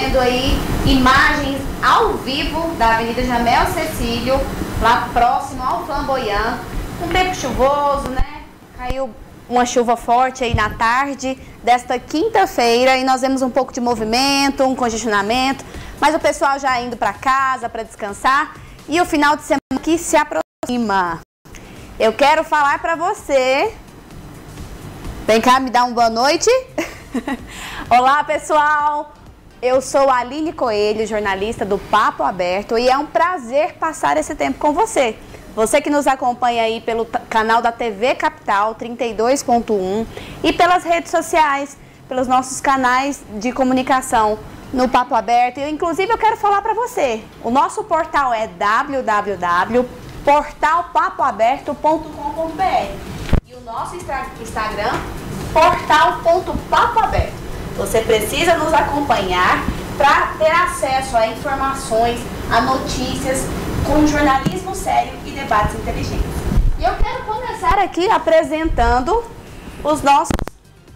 vendo aí imagens ao vivo da Avenida Jamel Cecílio, lá próximo ao Flamboyant. Um tempo chuvoso, né? Caiu uma chuva forte aí na tarde desta quinta-feira e nós vemos um pouco de movimento, um congestionamento, mas o pessoal já indo para casa para descansar e o final de semana que se aproxima. Eu quero falar para você. Vem cá, me dá uma boa noite. Olá, pessoal. Eu sou a Aline Coelho, jornalista do Papo Aberto, e é um prazer passar esse tempo com você. Você que nos acompanha aí pelo canal da TV Capital 32.1 e pelas redes sociais, pelos nossos canais de comunicação no Papo Aberto. E, inclusive, eu quero falar para você, o nosso portal é www.portalpapoaberto.com.br e o nosso Instagram, portal.papoaberto. Você precisa nos acompanhar para ter acesso a informações, a notícias, com jornalismo sério e debates inteligentes. E eu quero começar aqui apresentando os nossos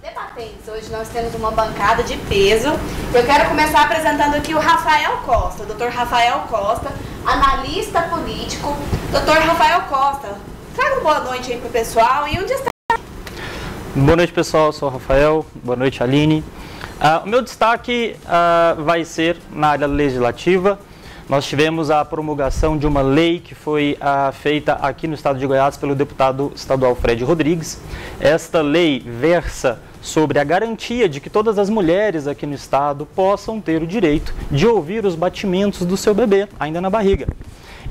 debatentes. Hoje nós temos uma bancada de peso. Eu quero começar apresentando aqui o Rafael Costa, o Dr. Rafael Costa, analista político. Dr. Rafael Costa, traga uma boa noite aí para o pessoal e um destaque. Boa noite, pessoal. Eu sou o Rafael. Boa noite, Aline. O meu destaque vai ser na área legislativa. Nós tivemos a promulgação de uma lei que foi feita aqui no estado de Goiás pelo deputado estadual Fred Rodrigues. Esta lei versa sobre a garantia de que todas as mulheres aqui no estado possam ter o direito de ouvir os batimentos do seu bebê, ainda na barriga.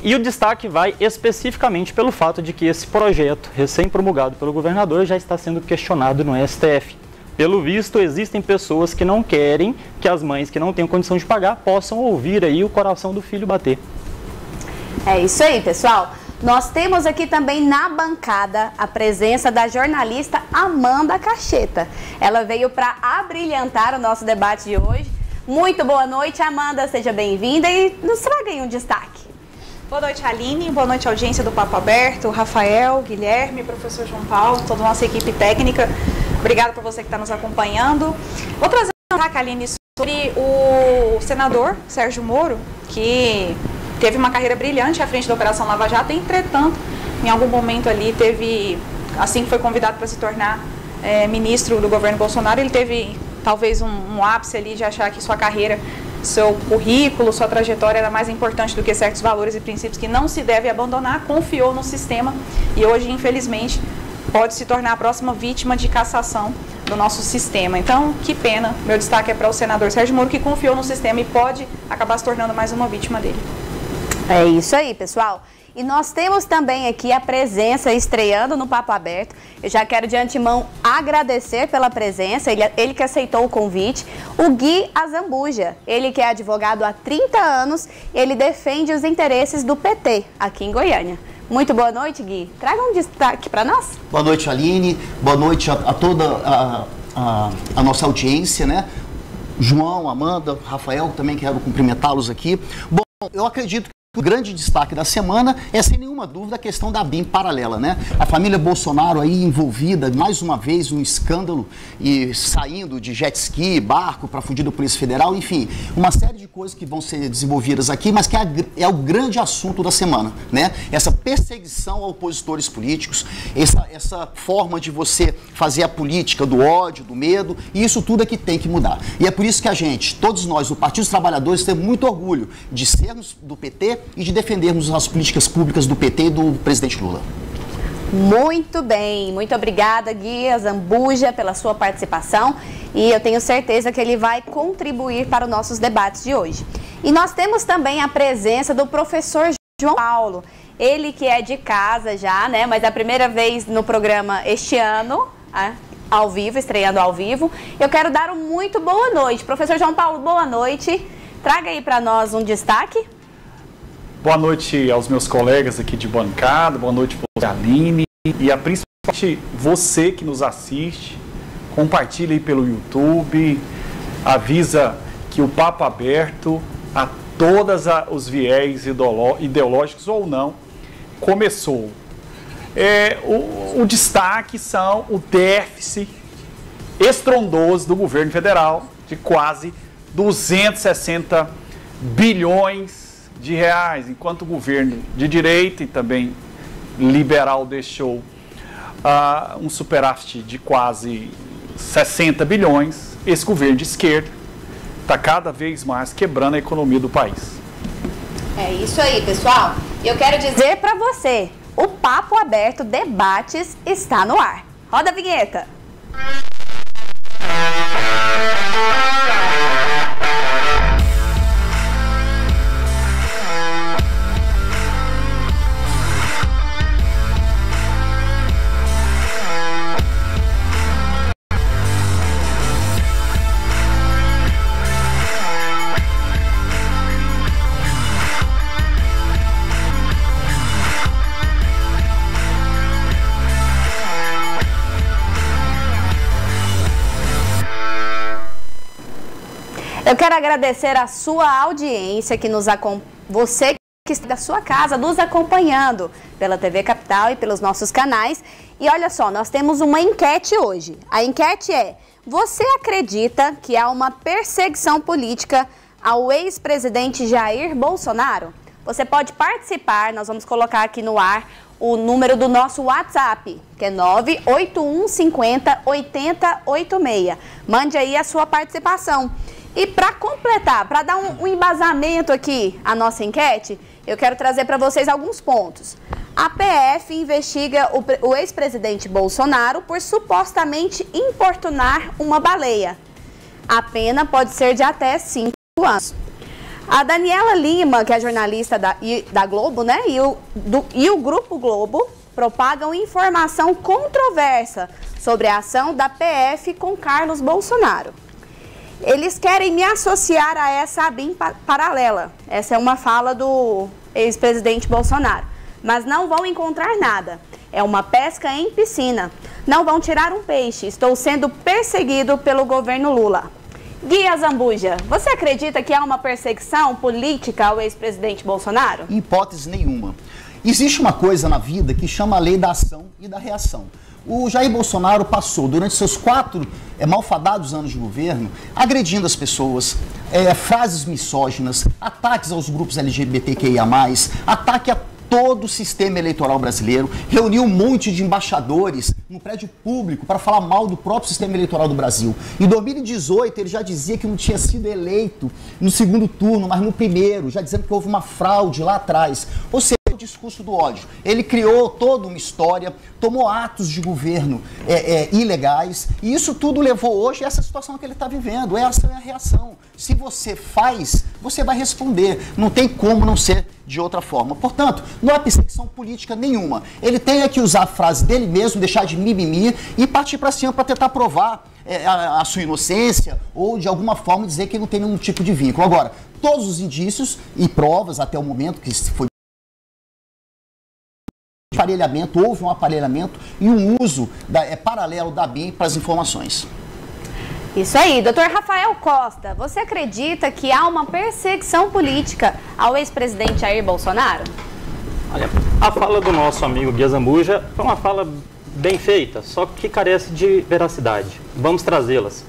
E o destaque vai especificamente pelo fato de que esse projeto, recém-promulgado pelo governador, já está sendo questionado no STF. Pelo visto, existem pessoas que não querem que as mães que não têm condição de pagar possam ouvir aí o coração do filho bater. É isso aí, pessoal. Nós temos aqui também na bancada a presença da jornalista Amanda Cacheta. Ela veio para abrilhantar o nosso debate de hoje. Muito boa noite, Amanda. Seja bem-vinda e nos traga aí um destaque. Boa noite, Aline. Boa noite, audiência do Papo Aberto, Rafael, Guilherme, professor João Paulo, toda a nossa equipe técnica. Obrigada por você que está nos acompanhando. Vou trazer um destaque, Aline, sobre o senador Sérgio Moro, que teve uma carreira brilhante à frente da Operação Lava Jato. Entretanto, em algum momento ali teve, assim que foi convidado para se tornar ministro do governo Bolsonaro, ele teve talvez um ápice ali de achar que sua carreira, seu currículo, sua trajetória era mais importante do que certos valores e princípios que não se deve abandonar, confiou no sistema e hoje, infelizmente, pode se tornar a próxima vítima de cassação do nosso sistema. Então, que pena. Meu destaque é para o senador Sérgio Moro, que confiou no sistema e pode acabar se tornando mais uma vítima dele. É isso aí, pessoal. E nós temos também aqui a presença estreando no Papo Aberto. Eu já quero de antemão agradecer pela presença, ele que aceitou o convite, o Gui Azambuja. Ele que é advogado há 30 anos, ele defende os interesses do PT aqui em Goiânia. Muito boa noite, Gui. Traga um destaque para nós. Boa noite, Aline. Boa noite a toda a nossa audiência, né? João, Amanda, Rafael, também quero cumprimentá-los aqui. Bom, eu acredito que o grande destaque da semana é, sem nenhuma dúvida, a questão da BIM paralela, né? A família Bolsonaro aí envolvida, mais uma vez, um escândalo e saindo de jet ski, barco para fugir da Polícia Federal, enfim, uma série de coisas que vão ser desenvolvidas aqui, mas que é o grande assunto da semana, né? Essa perseguição a opositores políticos, essa forma de você fazer a política do ódio, do medo, e isso tudo é que tem que mudar. E é por isso que a gente, todos nós, do Partido dos Trabalhadores, temos muito orgulho de sermos do PT e de defendermos as políticas públicas do PT e do presidente Lula. Muito bem, muito obrigada, Gui Azambuja, pela sua participação e eu tenho certeza que ele vai contribuir para os nossos debates de hoje. E nós temos também a presença do professor João Paulo, ele que é de casa já, né, mas é a primeira vez no programa este ano, ao vivo, estreando ao vivo. Eu quero dar uma muito boa noite. Professor João Paulo, boa noite. Traga aí para nós um destaque. Boa noite aos meus colegas aqui de bancada, boa noite para Aline e principalmente você que nos assiste, compartilha aí pelo YouTube, avisa que o Papo Aberto, a todos os viés ideológicos ou não, começou. O destaque são o déficit estrondoso do governo federal de quase 260 bilhões de reais, enquanto o governo de direita e também liberal deixou um superávit de quase 60 bilhões, esse governo de esquerda está cada vez mais quebrando a economia do país. É isso aí, pessoal. E eu quero dizer para você, o Papo Aberto Debates está no ar. Roda a vinheta. Eu quero agradecer a sua audiência que nos acompanha, você que está da sua casa nos acompanhando pela TV Capital e pelos nossos canais. E olha só, nós temos uma enquete hoje. A enquete é: você acredita que há uma perseguição política ao ex-presidente Jair Bolsonaro? Você pode participar, nós vamos colocar aqui no ar o número do nosso WhatsApp, que é 981508086. Mande aí a sua participação. E para completar, para dar um embasamento aqui à nossa enquete, eu quero trazer para vocês alguns pontos. A PF investiga o ex-presidente Bolsonaro por supostamente importunar uma baleia. A pena pode ser de até 5 anos. A Daniela Lima, que é jornalista da Globo, né, e o Grupo Globo propagam informação controversa sobre a ação da PF com Carlos Bolsonaro. Eles querem me associar a essa ABIN paralela. Essa é uma fala do ex-presidente Bolsonaro. Mas não vão encontrar nada. É uma pesca em piscina. Não vão tirar um peixe. Estou sendo perseguido pelo governo Lula. Guia Zambuja, você acredita que há uma perseguição política ao ex-presidente Bolsonaro? Hipótese nenhuma. Existe uma coisa na vida que chama a lei da ação e da reação. O Jair Bolsonaro passou, durante seus 4 malfadados anos de governo, agredindo as pessoas, frases misóginas, ataques aos grupos LGBTQIA+, ataque a todo o sistema eleitoral brasileiro, reuniu um monte de embaixadores no prédio público para falar mal do próprio sistema eleitoral do Brasil. Em 2018, ele já dizia que não tinha sido eleito no segundo turno, mas no primeiro, já dizendo que houve uma fraude lá atrás. Ou seja, o discurso do ódio. Ele criou toda uma história, tomou atos de governo ilegais, e isso tudo levou hoje a essa situação que ele está vivendo. Essa é a reação. Se você faz, você vai responder. Não tem como não ser de outra forma. Portanto, não há perseguição política nenhuma. Ele tem que usar a frase dele mesmo, deixar de mimimi e partir para cima para tentar provar a sua inocência ou, de alguma forma, dizer que ele não tem nenhum tipo de vínculo. Agora, todos os indícios e provas até o momento que foi aparelhamento, houve um aparelhamento e um uso paralelo da ABIN para as informações. Isso aí, doutor Rafael Costa, você acredita que há uma perseguição política ao ex-presidente Jair Bolsonaro? Olha, a fala do nosso amigo Guia Zambuja foi uma fala bem feita, só que carece de veracidade. Vamos trazê-las.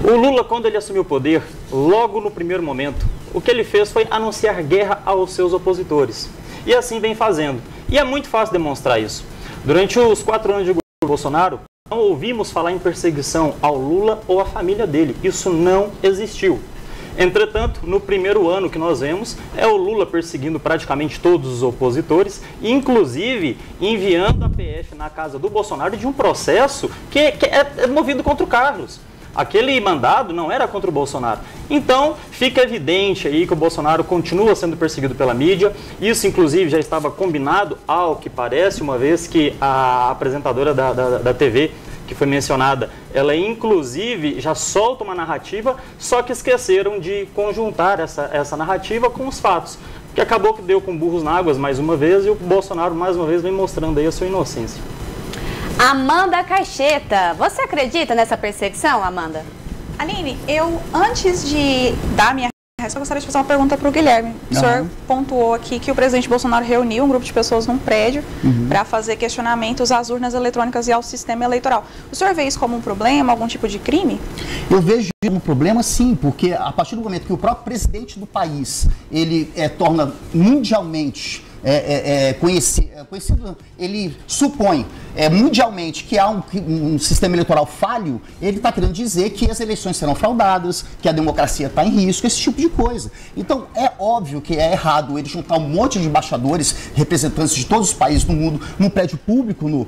O Lula, quando ele assumiu o poder, logo no primeiro momento, o que ele fez foi anunciar guerra aos seus opositores. E assim vem fazendo. E é muito fácil demonstrar isso. Durante os 4 anos de governo do Bolsonaro, não ouvimos falar em perseguição ao Lula ou à família dele. Isso não existiu. Entretanto, no primeiro ano que nós vemos, é o Lula perseguindo praticamente todos os opositores, inclusive enviando a PF na casa do Bolsonaro de um processo que é movido contra o Carlos. Aquele mandado não era contra o Bolsonaro. Então, fica evidente aí que o Bolsonaro continua sendo perseguido pela mídia. Isso, inclusive, já estava combinado, ao que parece, uma vez que a apresentadora da TV, que foi mencionada, ela, inclusive, já solta uma narrativa, só que esqueceram de conjuntar essa narrativa com os fatos. Que acabou que deu com burros na águas mais uma vez e o Bolsonaro, mais uma vez, vem mostrando aí a sua inocência. Amanda Caixeta, você acredita nessa perseguição, Amanda? Aline, eu, antes de dar minha só gostaria de fazer uma pergunta para o Guilherme. O senhor pontuou aqui que o presidente Bolsonaro reuniu um grupo de pessoas num prédio para fazer questionamentos às urnas eletrônicas e ao sistema eleitoral. O senhor vê isso como um problema, algum tipo de crime? Eu vejo um problema, sim, porque a partir do momento que o próprio presidente do país, ele torna mundialmente conhecido, ele supõe mundialmente que há um sistema eleitoral falho, ele está querendo dizer que as eleições serão fraudadas, que a democracia está em risco, esse tipo de coisa. Então, é óbvio que é errado ele juntar um monte de embaixadores, representantes de todos os países do mundo, num prédio público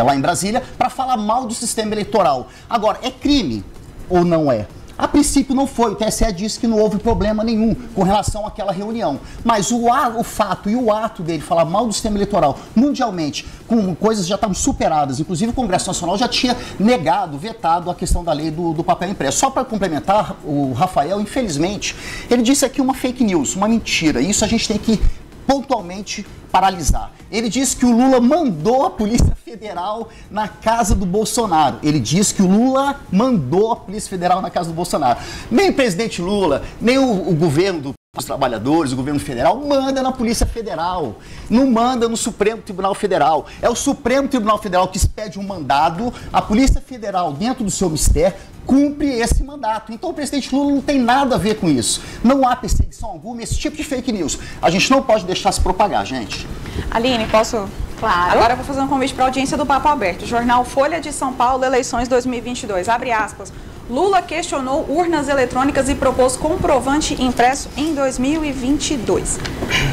lá em Brasília, para falar mal do sistema eleitoral. Agora, é crime ou não é? A princípio não foi, o TSE disse que não houve problema nenhum com relação àquela reunião. Mas o fato e o ato dele falar mal do sistema eleitoral mundialmente, com coisas que já estavam superadas, inclusive o Congresso Nacional já tinha negado, vetado a questão da lei do papel impresso. Só para complementar, o Rafael, infelizmente, ele disse aqui uma fake news, uma mentira. Isso a gente tem que pontualmente paralisar. Ele disse que o Lula mandou a Polícia Federal na casa do Bolsonaro. Ele disse que o Lula mandou a Polícia Federal na casa do Bolsonaro. Nem o presidente Lula, nem o governo dos trabalhadores, o governo federal, manda na Polícia Federal. Não manda no Supremo Tribunal Federal. É o Supremo Tribunal Federal que expede um mandado, a Polícia Federal, dentro do seu mistério, cumpre esse mandato. Então o presidente Lula não tem nada a ver com isso. Não há perseguição alguma, esse tipo de fake news. A gente não pode deixar se propagar, gente. Aline, posso? Claro. Agora eu vou fazer um convite para a audiência do Papo Aberto. Jornal Folha de São Paulo, eleições 2022. Abre aspas. Lula questionou urnas eletrônicas e propôs comprovante impresso em 2022.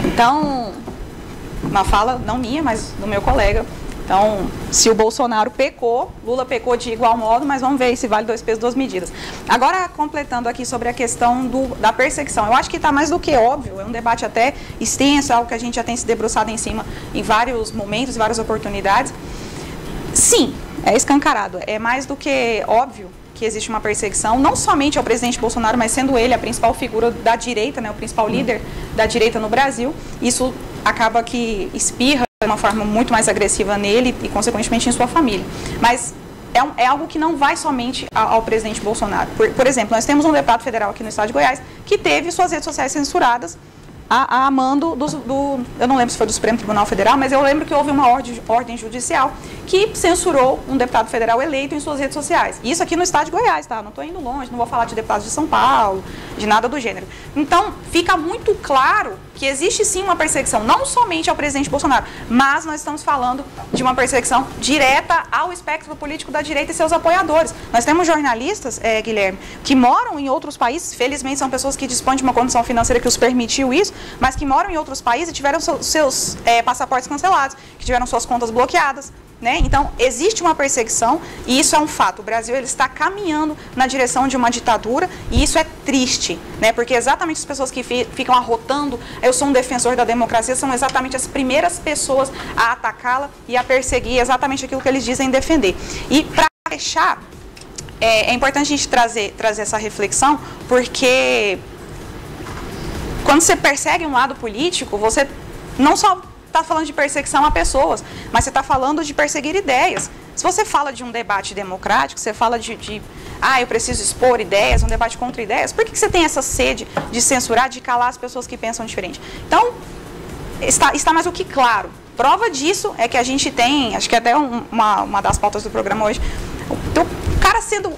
Então, uma fala não minha, mas do meu colega. Então, se o Bolsonaro pecou, Lula pecou de igual modo, mas vamos ver se vale dois pesos, duas medidas. Agora, completando aqui sobre a questão da perseguição, eu acho que está mais do que óbvio, é um debate até extenso, algo que a gente já tem se debruçado em cima em vários momentos, várias oportunidades. Sim, é escancarado, é mais do que óbvio que existe uma perseguição, não somente ao presidente Bolsonaro, mas sendo ele a principal figura da direita, né, o principal líder da direita no Brasil. Isso acaba que espirra de uma forma muito mais agressiva nele e, consequentemente, em sua família. Mas é algo que não vai somente ao presidente Bolsonaro. Por exemplo, nós temos um deputado federal aqui no estado de Goiás que teve suas redes sociais censuradas a mando eu não lembro se foi do Supremo Tribunal Federal, mas eu lembro que houve uma ordem judicial que censurou um deputado federal eleito em suas redes sociais. Isso aqui no estado de Goiás, tá? Não estou indo longe, não vou falar de deputados de São Paulo, de nada do gênero. Então, fica muito claro que existe sim uma perseguição, não somente ao presidente Bolsonaro, mas nós estamos falando de uma perseguição direta ao espectro político da direita e seus apoiadores. Nós temos jornalistas, Guilherme, que moram em outros países, felizmente são pessoas que dispõem de uma condição financeira que os permitiu isso, mas que moram em outros países e tiveram seus passaportes cancelados, que tiveram suas contas bloqueadas. Né? Então, existe uma perseguição e isso é um fato. O Brasil ele está caminhando na direção de uma ditadura e isso é triste, né? Porque exatamente as pessoas que ficam arrotando, eu sou um defensor da democracia, são exatamente as primeiras pessoas a atacá-la e a perseguir exatamente aquilo que eles dizem defender. E para fechar, é importante a gente trazer essa reflexão, porque quando você persegue um lado político, você não só está falando de perseguição a pessoas, mas você está falando de perseguir ideias. Se você fala de um debate democrático, você fala eu preciso expor ideias, um debate contra ideias, por que você tem essa sede de censurar, de calar as pessoas que pensam diferente? Então, está mais do que claro. Prova disso é que a gente tem, acho que até uma das pautas do programa hoje, o cara sendo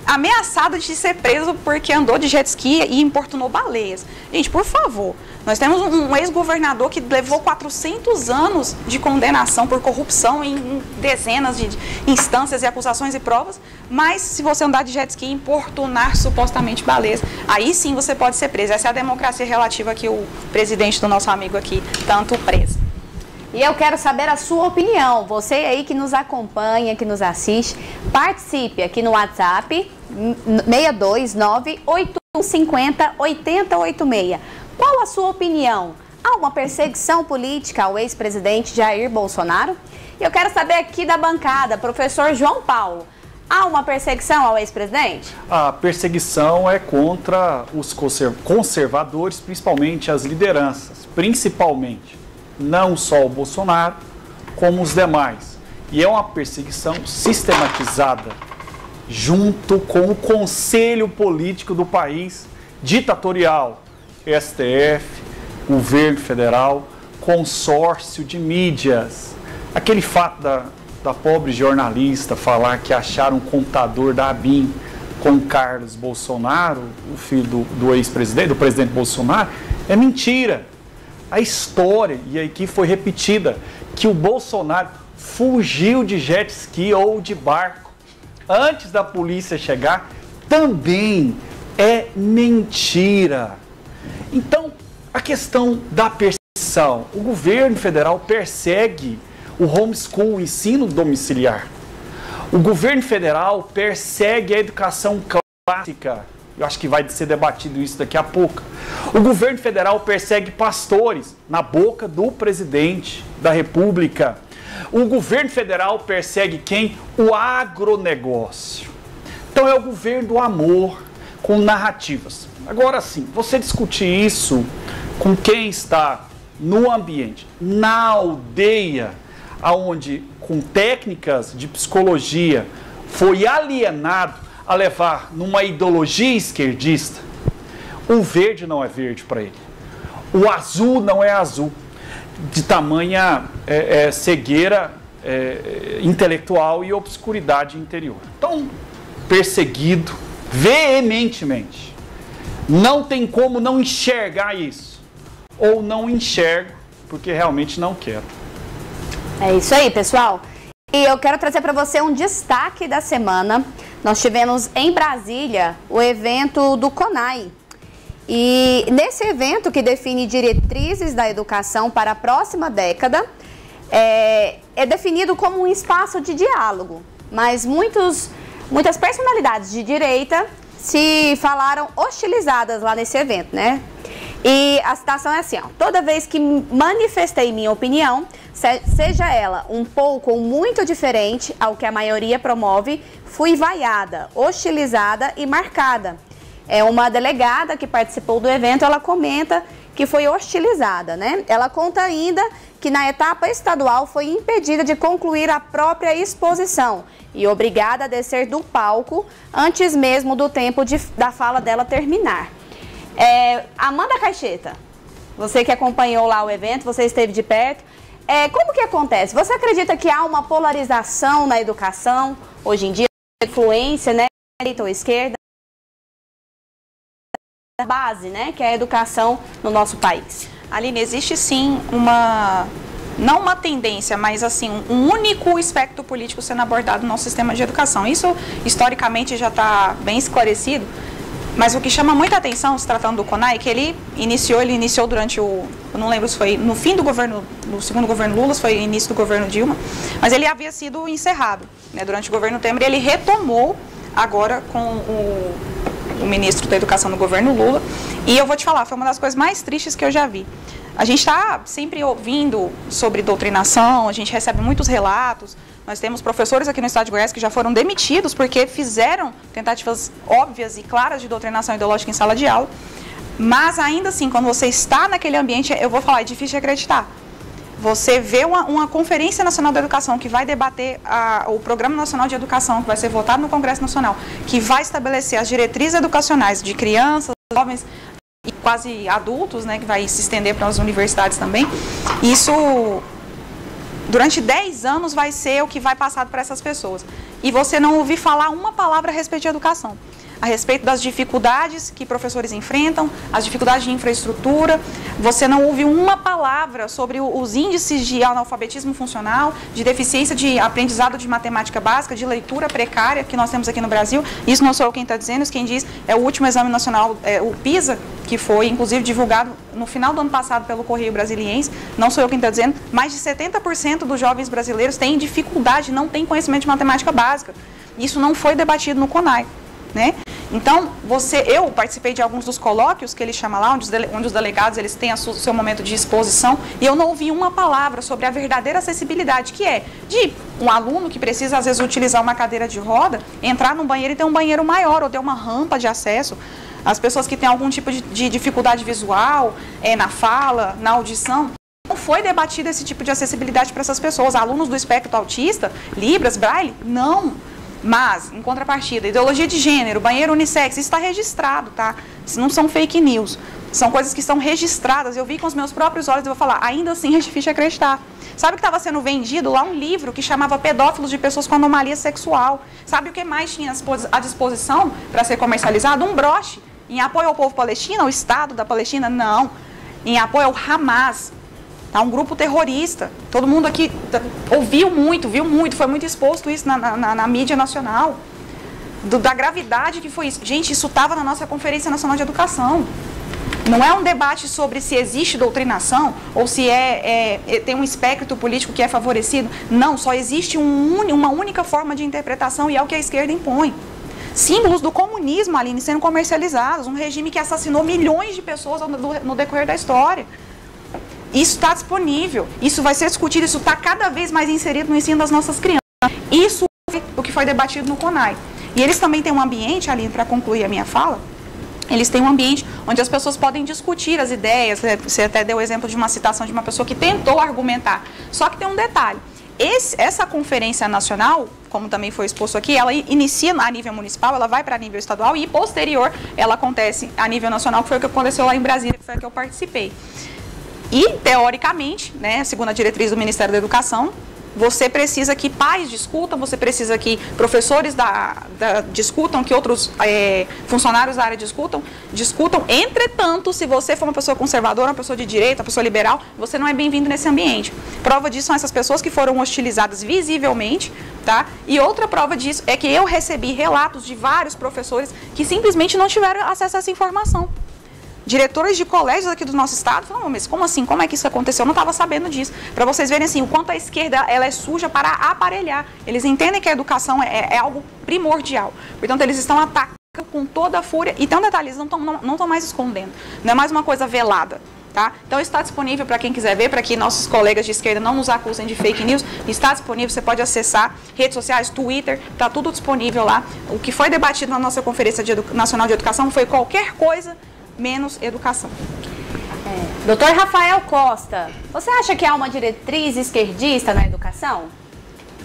ameaçado de ser preso porque andou de jet ski e importunou baleias. Gente, por favor, nós temos um ex-governador que levou 400 anos de condenação por corrupção em dezenas de instâncias e acusações e provas, mas se você andar de jet ski e importunar supostamente baleias, aí sim você pode ser preso. Essa é a democracia relativa que o presidente do nosso amigo aqui tanto preza. E eu quero saber a sua opinião. Você aí que nos acompanha, que nos assiste, participe aqui no WhatsApp 629-8150-8086. Qual a sua opinião? Há uma perseguição política ao ex-presidente Jair Bolsonaro? E eu quero saber aqui da bancada, professor João Paulo, há uma perseguição ao ex-presidente? A perseguição é contra os conservadores, principalmente as lideranças, principalmente. Não só o Bolsonaro, como os demais. E é uma perseguição sistematizada, junto com o conselho político do país, ditatorial, STF, governo federal, consórcio de mídias. Aquele fato da pobre jornalista falar que acharam um computador da ABIN com Carlos Bolsonaro, o filho do ex-presidente, do presidente Bolsonaro, é mentira. A história, e aqui foi repetida, que o Bolsonaro fugiu de jet ski ou de barco antes da polícia chegar, também é mentira. Então, a questão da perseguição, o governo federal persegue o homeschool, o ensino domiciliar. O governo federal persegue a educação clássica. Eu acho que vai ser debatido isso daqui a pouco. O governo federal persegue pastores na boca do presidente da República. O governo federal persegue quem? O agronegócio. Então é o governo do amor, com narrativas. Agora sim, você discutir isso com quem está no ambiente, na aldeia, onde com técnicas de psicologia foi alienado a levar numa ideologia esquerdista, o verde não é verde para ele, o azul não é azul, de tamanha cegueira intelectual e obscuridade interior. Então, perseguido veementemente, não tem como não enxergar isso, ou não enxergo porque realmente não quero. É isso aí, pessoal. E eu quero trazer para você um destaque da semana. Nós tivemos em Brasília o evento do CONAI. E nesse evento, que define diretrizes da educação para a próxima década, é definido como um espaço de diálogo. Mas muitas personalidades de direita se falaram hostilizadas lá nesse evento, né? E a citação é assim, ó: toda vez que manifestei minha opinião, seja ela um pouco ou muito diferente ao que a maioria promove, fui vaiada, hostilizada e marcada. É uma delegada que participou do evento, ela comenta que foi hostilizada, né? Ela conta ainda que na etapa estadual foi impedida de concluir a própria exposição e obrigada a descer do palco antes mesmo do tempo da fala dela terminar. Amanda Caixeta, você que acompanhou lá o evento, você esteve de perto, como que acontece? Você acredita que há uma polarização na educação hoje em dia, influência, né, direita ou esquerda, base, né, que é a educação no nosso país? Aline, existe sim não uma tendência, mas assim, um único espectro político sendo abordado no nosso sistema de educação. Isso, historicamente, já está bem esclarecido. Mas o que chama muita atenção, se tratando do CONAI, que ele iniciou durante eu não lembro se foi no fim do governo, no segundo governo Lula, se foi início do governo Dilma, mas ele havia sido encerrado, né, durante o governo Temer, e ele retomou agora com o ministro da Educação do governo Lula, e eu vou te falar, foi uma das coisas mais tristes que eu já vi. A gente está sempre ouvindo sobre doutrinação, a gente recebe muitos relatos. Nós temos professores aqui no estado de Goiás que já foram demitidos porque fizeram tentativas óbvias e claras de doutrinação ideológica em sala de aula. Mas ainda assim, quando você está naquele ambiente, eu vou falar, é difícil de acreditar. Você vê uma Conferência Nacional da Educação que vai debater o Programa Nacional de Educação, que vai ser votado no Congresso Nacional, que vai estabelecer as diretrizes educacionais de crianças, jovens e quase adultos, né, que vai se estender para as universidades também. Isso, durante 10 anos, vai ser o que vai passar para essas pessoas. E você não ouvir falar uma palavra a respeito de educação, a respeito das dificuldades que professores enfrentam, as dificuldades de infraestrutura. Você não ouve uma palavra sobre os índices de analfabetismo funcional, de deficiência de aprendizado de matemática básica, de leitura precária que nós temos aqui no Brasil. Isso não sou eu quem está dizendo, isso quem diz é o último exame nacional, o PISA, que foi inclusive divulgado no final do ano passado pelo Correio Brasiliense. Não sou eu quem está dizendo, mais de 70% dos jovens brasileiros têm dificuldade, não têm conhecimento de matemática básica. Isso não foi debatido no CONAI, né? Então, eu participei de alguns dos colóquios que ele chama lá, onde os delegados eles têm o seu momento de exposição, e eu não ouvi uma palavra sobre a verdadeira acessibilidade, que é de um aluno que precisa, às vezes, utilizar uma cadeira de roda, entrar num banheiro e ter um banheiro maior, ou ter uma rampa de acesso. As pessoas que têm algum tipo de dificuldade visual, na fala, na audição. Não foi debatido esse tipo de acessibilidade para essas pessoas. Alunos do espectro autista, Libras, Braille, não. Mas, em contrapartida, ideologia de gênero, banheiro unissex, isso está registrado, tá? Isso não são fake news. São coisas que estão registradas. Eu vi com os meus próprios olhos e vou falar, ainda assim é difícil acreditar. Sabe que estava sendo vendido lá um livro que chamava Pedófilos de Pessoas com Anomalia Sexual. Sabe o que mais tinha à disposição para ser comercializado? Um broche. Em apoio ao povo palestino, ao Estado da Palestina? Não. Em apoio ao Hamas. Tá? Um grupo terrorista. Todo mundo aqui ouviu muito, viu muito, foi muito exposto isso na mídia nacional. Da gravidade que foi isso. Gente, isso estava na nossa Conferência Nacional de Educação. Não é um debate sobre se existe doutrinação ou se tem um espectro político que é favorecido. Não, só existe uma única forma de interpretação e é o que a esquerda impõe. Símbolos do comunismo, Aline, sendo comercializados, um regime que assassinou milhões de pessoas no decorrer da história. Isso está disponível, isso vai ser discutido, isso está cada vez mais inserido no ensino das nossas crianças. Isso foi o que foi debatido no CONAI. E eles também têm um ambiente, Aline, para concluir a minha fala, eles têm um ambiente onde as pessoas podem discutir as ideias. Você até deu o exemplo de uma citação de uma pessoa que tentou argumentar. Só que tem um detalhe. Essa conferência nacional, como também foi exposto aqui, ela inicia a nível municipal, ela vai para nível estadual e, posterior, ela acontece a nível nacional, que foi o que aconteceu lá em Brasília, que foi a que eu participei. E, teoricamente, né, segundo a diretriz do Ministério da Educação, você precisa que pais discutam, você precisa que professores discutam, que outros funcionários da área discutam. Entretanto, se você for uma pessoa conservadora, uma pessoa de direita, uma pessoa liberal, você não é bem-vindo nesse ambiente. Prova disso são essas pessoas que foram hostilizadas visivelmente, tá? E outra prova disso é que eu recebi relatos de vários professores que simplesmente não tiveram acesso a essa informação. Diretores de colégios aqui do nosso estado falam, mas como assim? Como é que isso aconteceu? Eu não estava sabendo disso. Para vocês verem assim, o quanto a esquerda ela é suja para aparelhar. Eles entendem que a educação é algo primordial. Portanto, eles estão atacando com toda a fúria. E tem um detalhe, eles não estão mais escondendo. Não é mais uma coisa velada. Tá? Então está disponível para quem quiser ver, para que nossos colegas de esquerda não nos acusem de fake news. Está disponível, você pode acessar redes sociais, Twitter, está tudo disponível lá. O que foi debatido na nossa Conferência Nacional de Educação foi qualquer coisa menos educação. Doutor Rafael Costa, você acha que há uma diretriz esquerdista na educação?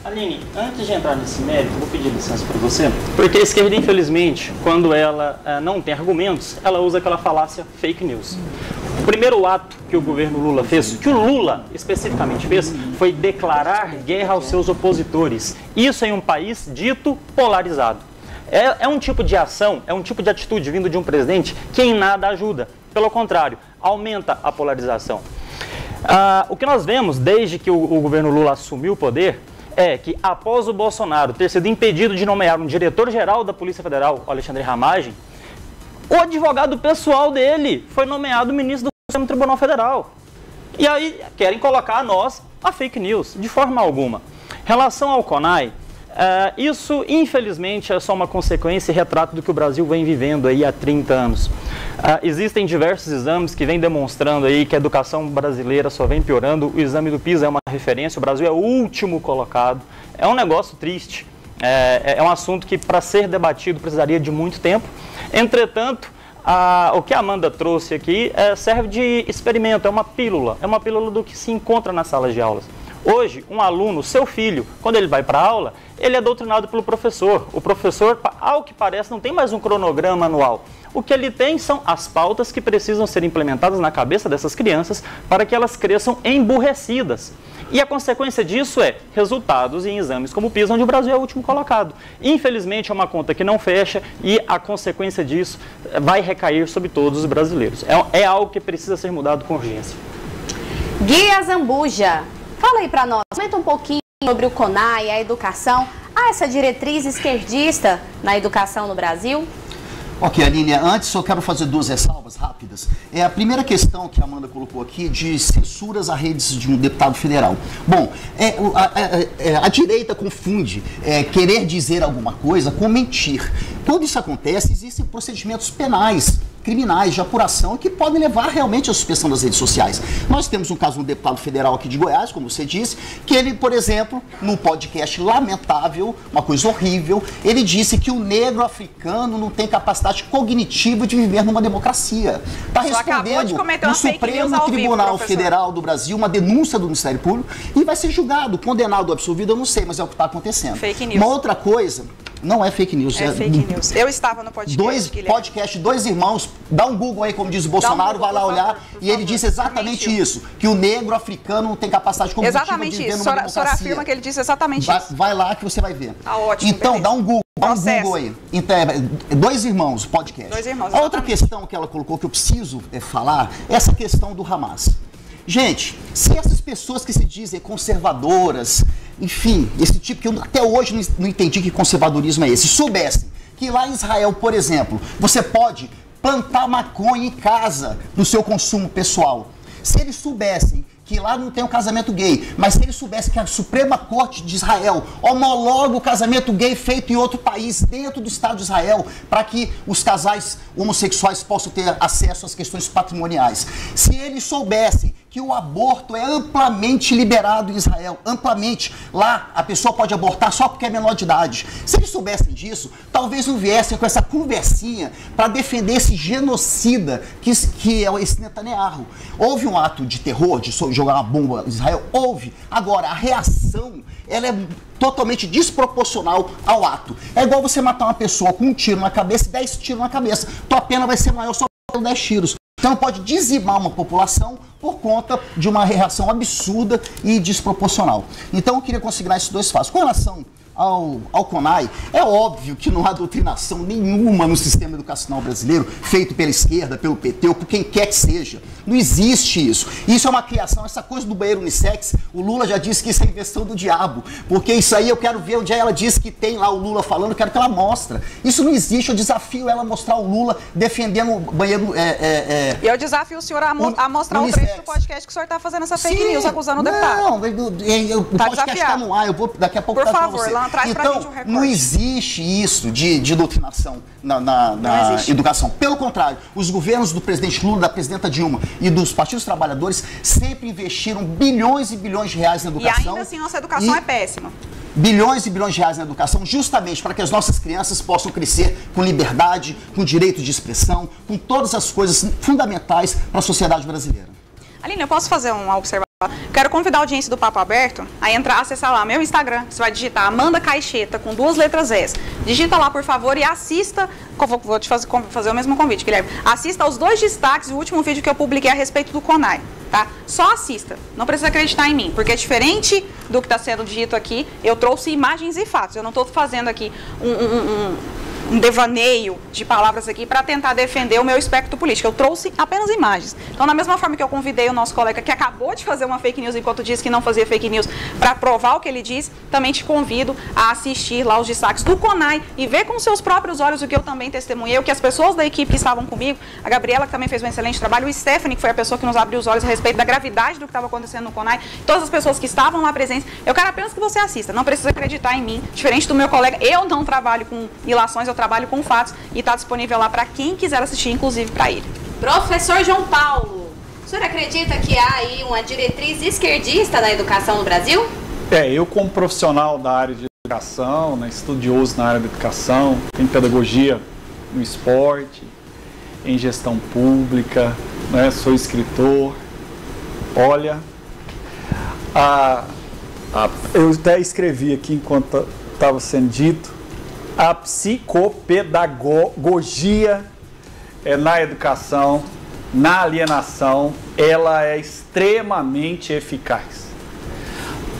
Aline, antes de entrar nesse mérito, vou pedir licença para você, porque a esquerda, infelizmente, quando ela não tem argumentos, ela usa aquela falácia fake news. O primeiro ato que o governo Lula fez, que o Lula especificamente fez, foi declarar guerra aos seus opositores. Isso em um país dito polarizado. É um tipo de ação, é um tipo de atitude vindo de um presidente que em nada ajuda. Pelo contrário, aumenta a polarização. O que nós vemos desde que o governo Lula assumiu o poder é que, após o Bolsonaro ter sido impedido de nomear um diretor-geral da Polícia Federal, o Alexandre Ramagem, o advogado pessoal dele foi nomeado ministro do Supremo Tribunal Federal. E aí querem colocar a nós a fake news, de forma alguma. Em relação ao CONAI, isso, infelizmente, é só uma consequência e retrato do que o Brasil vem vivendo aí há 30 anos. Existem diversos exames que vêm demonstrando aí que a educação brasileira só vem piorando. O exame do PISA é uma referência, o Brasil é o último colocado. É um negócio triste, é um assunto que, para ser debatido, precisaria de muito tempo. Entretanto, o que a Amanda trouxe aqui serve de experimento, é uma pílula do que se encontra nas salas de aulas. Hoje, um aluno, seu filho, quando ele vai para a aula, ele é doutrinado pelo professor. O professor, ao que parece, não tem mais um cronograma anual. O que ele tem são as pautas que precisam ser implementadas na cabeça dessas crianças para que elas cresçam emburrecidas. E a consequência disso é resultados em exames como o PISA, onde o Brasil é o último colocado. Infelizmente, é uma conta que não fecha e a consequência disso vai recair sobre todos os brasileiros. É algo que precisa ser mudado com urgência. Guia Zambuja, fala aí para nós, comenta um pouquinho sobre o CONAI, a educação. Há essa diretriz esquerdista na educação no Brasil? Ok, Aline, antes só quero fazer duas ressalvas rápidas. A primeira questão que a Amanda colocou aqui de censuras a redes de um deputado federal. Bom, a direita confunde querer dizer alguma coisa com mentir. Quando isso acontece, existem procedimentos penais, criminais de apuração que podem levar realmente à suspensão das redes sociais. Nós temos um caso de um deputado federal aqui de Goiás, como você disse, que ele, por exemplo, num podcast lamentável, uma coisa horrível, ele disse que o negro africano não tem capacidade cognitiva de viver numa democracia. Está respondendo no Supremo Tribunal Federal do Brasil uma denúncia do Ministério Público e vai ser julgado, condenado, absolvido, eu não sei, mas é o que está acontecendo. Fake news. Uma outra coisa Não é fake news. É fake news. Eu estava no podcast, dois irmãos, dá um Google aí, como diz o Bolsonaro, vai lá olhar, e ele disse exatamente isso, que o negro africano não tem capacidade cognitiva de viver numa democracia. A senhora afirma que ele disse exatamente isso. Vai lá que você vai ver. Tá ótimo. Então, dá um Google aí. Então, dois irmãos, podcast. Dois irmãos, a outra questão que ela colocou, que eu preciso falar, é essa questão do Hamas. Gente, se essas pessoas que se dizem conservadoras, enfim, esse tipo que eu até hoje não entendi que conservadorismo é esse, soubessem que lá em Israel, por exemplo, você pode plantar maconha em casa no seu consumo pessoal. Se eles soubessem que lá não tem um casamento gay, mas se eles soubessem que a Suprema Corte de Israel homologa o casamento gay feito em outro país, dentro do Estado de Israel, para que os casais homossexuais possam ter acesso às questões patrimoniais. Se eles soubessem que o aborto é amplamente liberado em Israel, amplamente, lá a pessoa pode abortar só porque é menor de idade. Se eles soubessem disso, talvez não viessem com essa conversinha para defender esse genocida que é esse Netanyahu. Houve um ato de terror, de jogar uma bomba em Israel? Houve. Agora, a reação, ela é totalmente desproporcional ao ato. É igual você matar uma pessoa com um tiro na cabeça e 10 tiros na cabeça. Tua pena vai ser maior só por 10 tiros. Então pode dizimar uma população por conta de uma reação absurda e desproporcional. Então eu queria consignar esses dois fatos. Com relação ao CONAI, é óbvio que não há doutrinação nenhuma no sistema educacional brasileiro, feito pela esquerda, pelo PT ou por quem quer que seja. Não existe isso. Isso é uma criação, essa coisa do banheiro unissex, o Lula já disse que isso é invenção do diabo, porque isso aí eu quero ver onde ela disse que tem lá o Lula falando, eu quero que ela mostre. Isso não existe, eu desafio ela a mostrar o Lula defendendo o banheiro... E eu desafio o senhor a mostrar um trecho do podcast que o senhor está fazendo essa fake news, acusando o deputado. Não, o podcast está no ar, eu vou daqui a pouco... Por favor, lá traz pra gente um recorte. Não existe isso de doutrinação na educação. Pelo contrário, os governos do presidente Lula, da presidenta Dilma e dos partidos trabalhadores sempre investiram bilhões e bilhões de reais na educação. E ainda assim nossa educação é péssima. Bilhões e bilhões de reais na educação, justamente para que as nossas crianças possam crescer com liberdade, com direito de expressão, com todas as coisas fundamentais para a sociedade brasileira. Aline, eu posso fazer uma observação? Quero convidar a audiência do Papo Aberto a entrar, acessar lá meu Instagram. Você vai digitar Amanda Caixeta com 2 letras S. Digita lá, por favor, e assista. Vou te fazer o mesmo convite, Guilherme. Assista aos 2 destaques do último vídeo que eu publiquei a respeito do CONAI, tá? Só assista. Não precisa acreditar em mim, porque é diferente do que está sendo dito aqui. Eu trouxe imagens e fatos. Eu não estou fazendo aqui um devaneio de palavras aqui para tentar defender o meu espectro político. Eu trouxe apenas imagens. Então, da mesma forma que eu convidei o nosso colega que acabou de fazer uma fake news enquanto disse que não fazia fake news para provar o que ele diz, também te convido a assistir lá os destaques do CONAI e ver com seus próprios olhos o que eu também testemunhei, o que as pessoas da equipe que estavam comigo, a Gabriela, que também fez um excelente trabalho, o Stephanie, que foi a pessoa que nos abriu os olhos a respeito da gravidade do que estava acontecendo no CONAI, todas as pessoas que estavam lá presentes. Eu quero apenas que você assista, não precisa acreditar em mim, diferente do meu colega. Eu não trabalho com ilações, eu trabalho com fatos e está disponível lá para quem quiser assistir, inclusive para ele. Professor João Paulo, o senhor acredita que há aí uma diretriz esquerdista na educação no Brasil? Eu como profissional da área de educação, né, estudioso na área da educação, em pedagogia no esporte, em gestão pública, né, sou escritor. Olha, eu até escrevi aqui enquanto estava sendo dito, a psicopedagogia na educação, na alienação, ela é extremamente eficaz.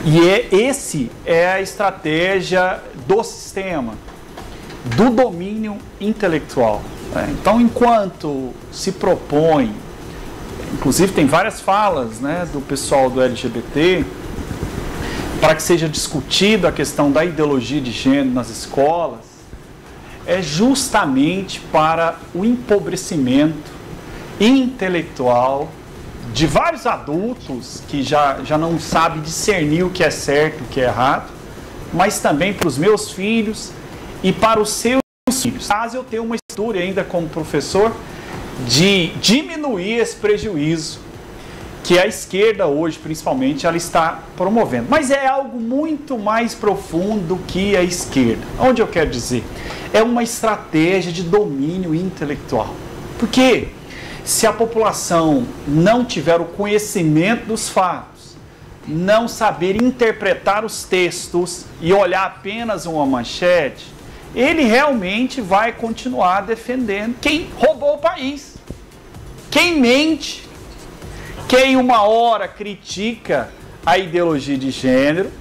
E esse é a estratégia do sistema, do domínio intelectual. Então, enquanto se propõe, inclusive tem várias falas, né, do pessoal do LGBT, para que seja discutida a questão da ideologia de gênero nas escolas, é justamente para o empobrecimento intelectual de vários adultos que já não sabem discernir o que é certo e o que é errado, mas também para os meus filhos e para os seus filhos. Caso eu tenha uma estrutura ainda como professor de diminuir esse prejuízo que a esquerda hoje, principalmente, ela está promovendo. Mas é algo muito mais profundo que a esquerda. Onde eu quero dizer? É uma estratégia de domínio intelectual. Porque se a população não tiver o conhecimento dos fatos, não saber interpretar os textos e olhar apenas uma manchete, ele realmente vai continuar defendendo quem roubou o país, quem mente, quem uma hora critica a ideologia de gênero,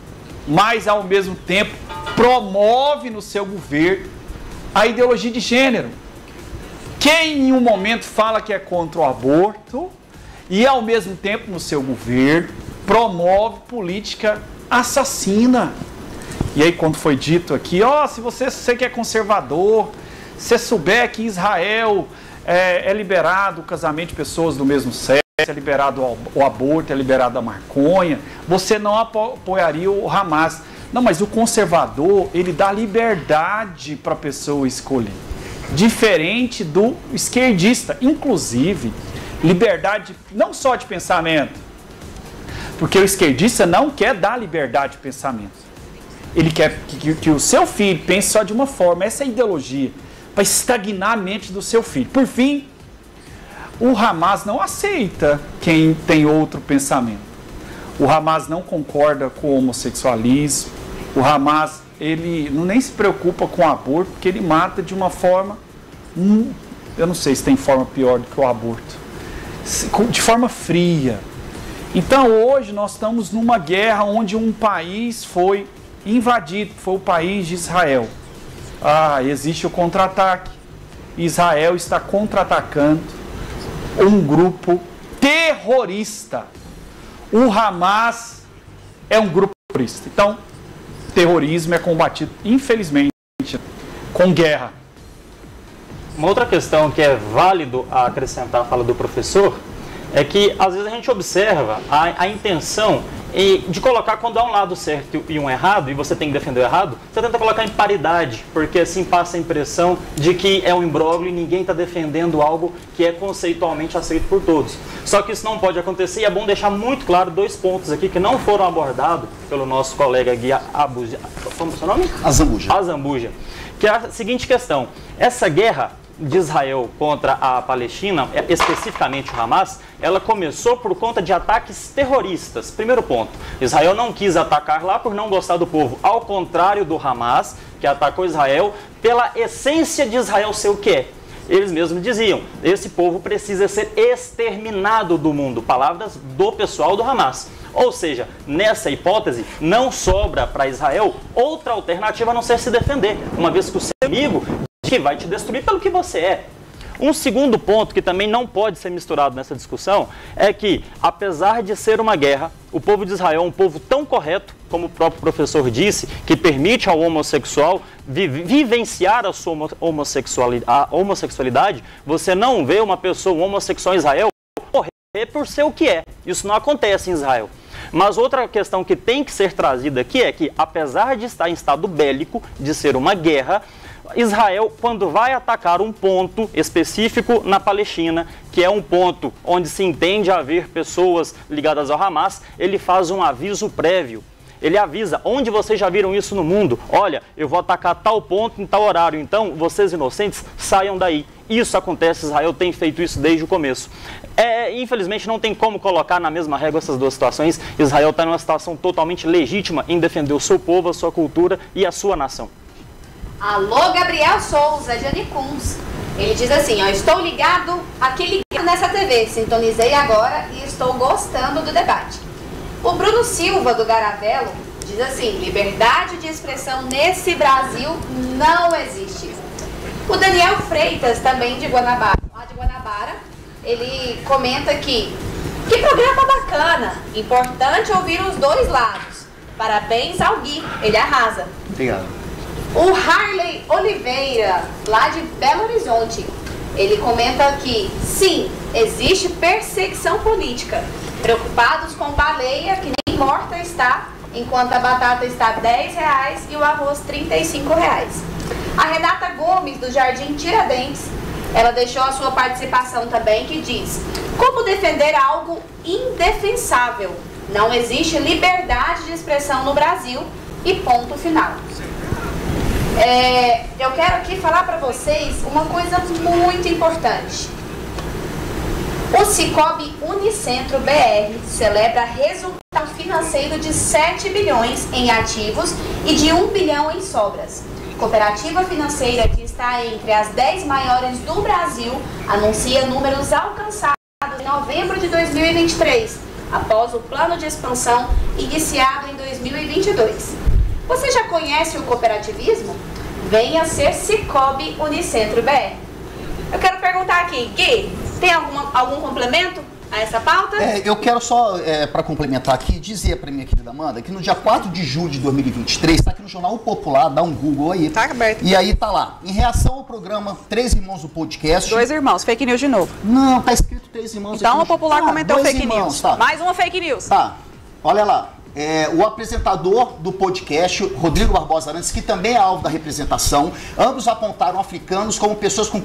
mas ao mesmo tempo promove no seu governo a ideologia de gênero. Quem em um momento fala que é contra o aborto e ao mesmo tempo no seu governo promove política assassina. E aí quando foi dito aqui, se você que é conservador, se souber que Israel é liberado o casamento de pessoas do mesmo sexo, é liberado o aborto, é liberado a maconha, você não apoiaria o Hamas. Não, mas o conservador, ele dá liberdade para a pessoa escolher. Diferente do esquerdista. Inclusive, liberdade não só de pensamento. Porque o esquerdista não quer dar liberdade de pensamento. Ele quer que o seu filho pense só de uma forma. Essa é a ideologia. Para estagnar a mente do seu filho. Por fim, o Hamas não aceita quem tem outro pensamento. O Hamas não concorda com o homossexualismo. O Hamas, ele nem se preocupa com o aborto, porque ele mata de uma forma, eu não sei se tem forma pior do que o aborto, de forma fria. Então hoje nós estamos numa guerra onde um país foi invadido, foi o país de Israel. Existe o contra-ataque. Israel está contra-atacando um grupo terrorista. O Hamas é um grupo terrorista. Então, terrorismo é combatido, infelizmente, com guerra. Uma outra questão que é válido acrescentar à fala do professor é que, às vezes, a gente observa a intenção de colocar, quando há um lado certo e um errado, e você tem que defender o errado, você tenta colocar em paridade, porque assim passa a impressão de que é um imbróglio e ninguém está defendendo algo que é conceitualmente aceito por todos. Só que isso não pode acontecer, e é bom deixar muito claro dois pontos aqui que não foram abordados pelo nosso colega Gui Abuja. Como é o seu nome? Azambuja. Que é a seguinte questão: essa guerra de Israel contra a Palestina, especificamente o Hamas, ela começou por conta de ataques terroristas. Primeiro ponto, Israel não quis atacar lá por não gostar do povo, ao contrário do Hamas, que atacou Israel pela essência de Israel ser o que é. Eles mesmos diziam, esse povo precisa ser exterminado do mundo, palavras do pessoal do Hamas. Ou seja, nessa hipótese, não sobra para Israel outra alternativa a não ser se defender, uma vez que o seu inimigo que vai te destruir pelo que você é. Um segundo ponto que também não pode ser misturado nessa discussão é que, apesar de ser uma guerra, o povo de Israel é um povo tão correto, como o próprio professor disse, que permite ao homossexual vivenciar a sua homossexualidade. Você não vê uma pessoa, um homossexual em Israel, morrer por ser o que é. Isso não acontece em Israel. Mas outra questão que tem que ser trazida aqui é que, apesar de estar em estado bélico, de ser uma guerra, Israel, quando vai atacar um ponto específico na Palestina, que é um ponto onde se entende haver pessoas ligadas ao Hamas, ele faz um aviso prévio. Ele avisa, onde vocês já viram isso no mundo? Olha, eu vou atacar tal ponto em tal horário, então vocês inocentes saiam daí. Isso acontece, Israel tem feito isso desde o começo. Infelizmente não tem como colocar na mesma régua essas duas situações. Israel está numa situação totalmente legítima em defender o seu povo, a sua cultura e a sua nação. Alô, Gabriel Souza, de Anicuns. Ele diz assim, estou ligado nessa TV, sintonizei agora e estou gostando do debate. O Bruno Silva, do Garavelo, diz assim, liberdade de expressão nesse Brasil não existe. O Daniel Freitas, também de Guanabara, ele comenta aqui, que programa bacana, importante ouvir os dois lados. Parabéns ao Gui, ele arrasa. Obrigado. O Harley Oliveira, lá de Belo Horizonte, ele comenta aqui, sim, existe perseguição política. Preocupados com baleia que nem morta está, enquanto a batata está R$10 e o arroz R$35. A Renata Gomes, do Jardim Tiradentes, ela deixou a sua participação também, que diz, como defender algo indefensável? Não existe liberdade de expressão no Brasil e ponto final. Eu quero aqui falar para vocês uma coisa muito importante. O Cicobi Unicentro BR celebra resultado financeiro de 7 bilhões em ativos e de 1 bilhão em sobras. Cooperativa financeira que está entre as 10 maiores do Brasil anuncia números alcançados em novembro de 2023, após o plano de expansão iniciado em 2022. Você já conhece o cooperativismo? Venha ser Cicobi Unicentro BR. Eu quero perguntar aqui, Gui, tem algum complemento a essa pauta? Eu quero só, para complementar aqui, dizer para minha querida Amanda que no dia 4 de julho de 2023, está aqui no Jornal Popular, dá um Google aí. Tá aberto. E aí tá lá, em reação ao programa Três Irmãos do Podcast... 2 irmãos, fake news de novo. Não, tá escrito Três Irmãos. Então o Popular comentou fake irmãos, news. Tá. Mais uma fake news. Tá, olha lá. O apresentador do podcast, Rodrigo Barbosa Arantes, que também é alvo da representação, ambos apontaram africanos como pessoas com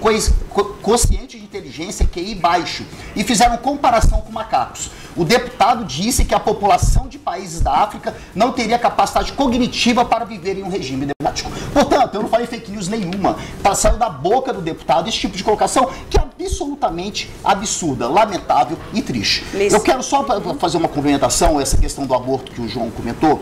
quociente de inteligência QI baixo e fizeram comparação com macacos. O deputado disse que a população de países da África não teria capacidade cognitiva para viver em um regime democrático. Portanto, eu não falei fake news nenhuma. Saiu da boca do deputado esse tipo de colocação que é absolutamente absurda, lamentável e triste. Listo. Eu quero só fazer uma complementação a essa questão do aborto que o João comentou.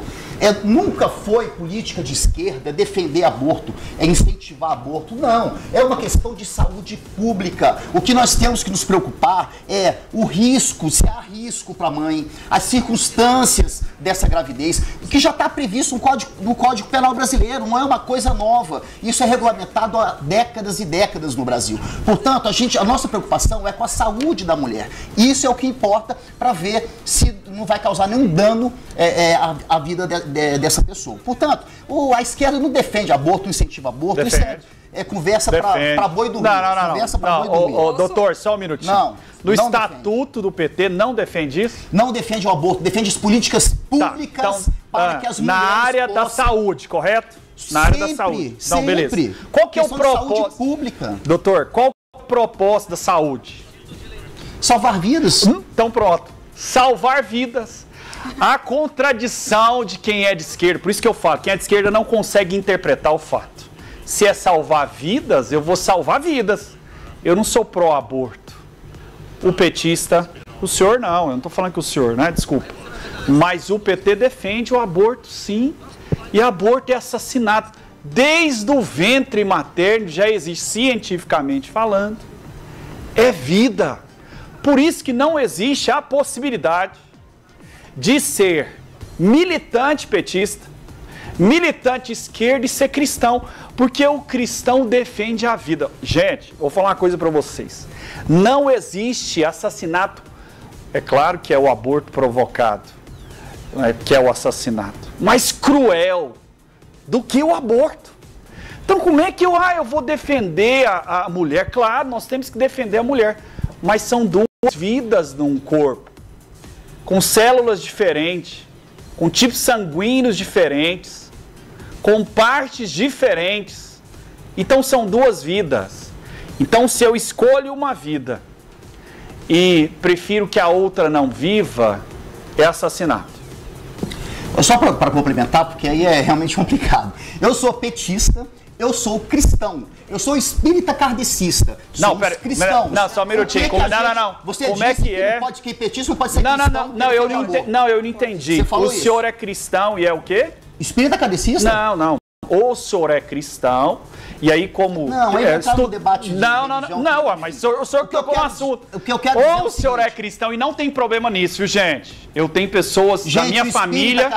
Nunca foi política de esquerda defender aborto, incentivar aborto. Não, é uma questão de saúde pública. O que nós temos que nos preocupar é o risco, se há risco para a mãe, as circunstâncias dessa gravidez, que já está previsto no Código Penal brasileiro, não é uma coisa nova. Isso é regulamentado há décadas e décadas no Brasil. Portanto, a nossa preocupação é com a saúde da mulher. Isso é o que importa para ver se não vai causar nenhum dano à vida dessa pessoa. Portanto, a esquerda não defende aborto, incentiva aborto. Defende. Isso é conversa para boi dormir. Não. Conversa para boi dormir. Doutor, só um minutinho. Não, no não estatuto do PT não defende isso? Não defende o aborto, defende as políticas públicas para que as mulheres na área da saúde, correto? Na área da saúde. Então, sempre. Beleza. Qual que é o propósito? Saúde pública. Doutor, qual é o propósito da saúde? Salvar vidas. Então pronto. Salvar vidas. A contradição de quem é de esquerda, por isso que eu falo, quem é de esquerda não consegue interpretar o fato. Se é salvar vidas, eu vou salvar vidas. Eu não sou pró-aborto. O petista, o senhor não, eu não estou falando que o senhor, né? Desculpa. Mas o PT defende o aborto, sim. E aborto é assassinato. Desde o ventre materno, já existe cientificamente falando. É vida. Por isso que não existe a possibilidade de ser militante petista, militante esquerda e ser cristão, porque o cristão defende a vida. Gente, vou falar uma coisa para vocês. Não existe assassinato, é claro que é o aborto provocado, que é o assassinato, mais cruel do que o aborto. Então como é que eu vou defender a mulher? Claro, nós temos que defender a mulher, mas são duas vidas num corpo, com células diferentes, com tipos sanguíneos diferentes, com partes diferentes. Então são duas vidas. Então se eu escolho uma vida e prefiro que a outra não viva, é assassinato. Só para complementar, porque aí é realmente complicado. Eu sou petista, eu sou cristão, eu sou espírita kardecista. Não, pera, não, só um minutinho. Não. Você como é que é? Pode que petista não pode ser cristão. Não, eu não entendi. O senhor é cristão e é o quê? Espírita kardecista? Não. O senhor é cristão, e aí como... Não, aí entrar no debate de não, mas o senhor tocou no assunto. O que eu quero dizer é o senhor é cristão, e não tem problema nisso, viu, gente? Eu tenho pessoas da minha família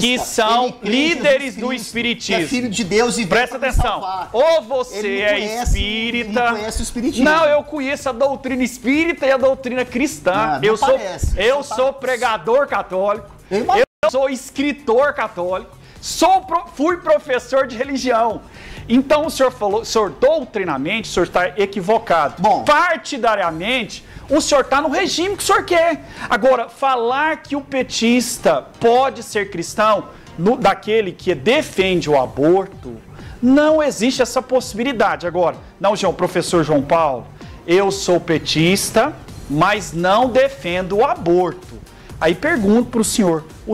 que são líderes do espiritismo. É filho de Deus e presta atenção. Ou você é espírita... Ele não conhece o espiritismo. Não, eu conheço a doutrina espírita e a doutrina cristã. Eu sou pregador católico. Eu sou escritor católico. Fui professor de religião. Então o senhor falou, doutrinamente, o senhor está equivocado. Bom, partidariamente, o senhor está no regime que o senhor quer. Agora, falar que o petista pode ser cristão, daquele que defende o aborto, não existe essa possibilidade. Agora, não, professor João Paulo, eu sou petista, mas não defendo o aborto. Aí pergunto para o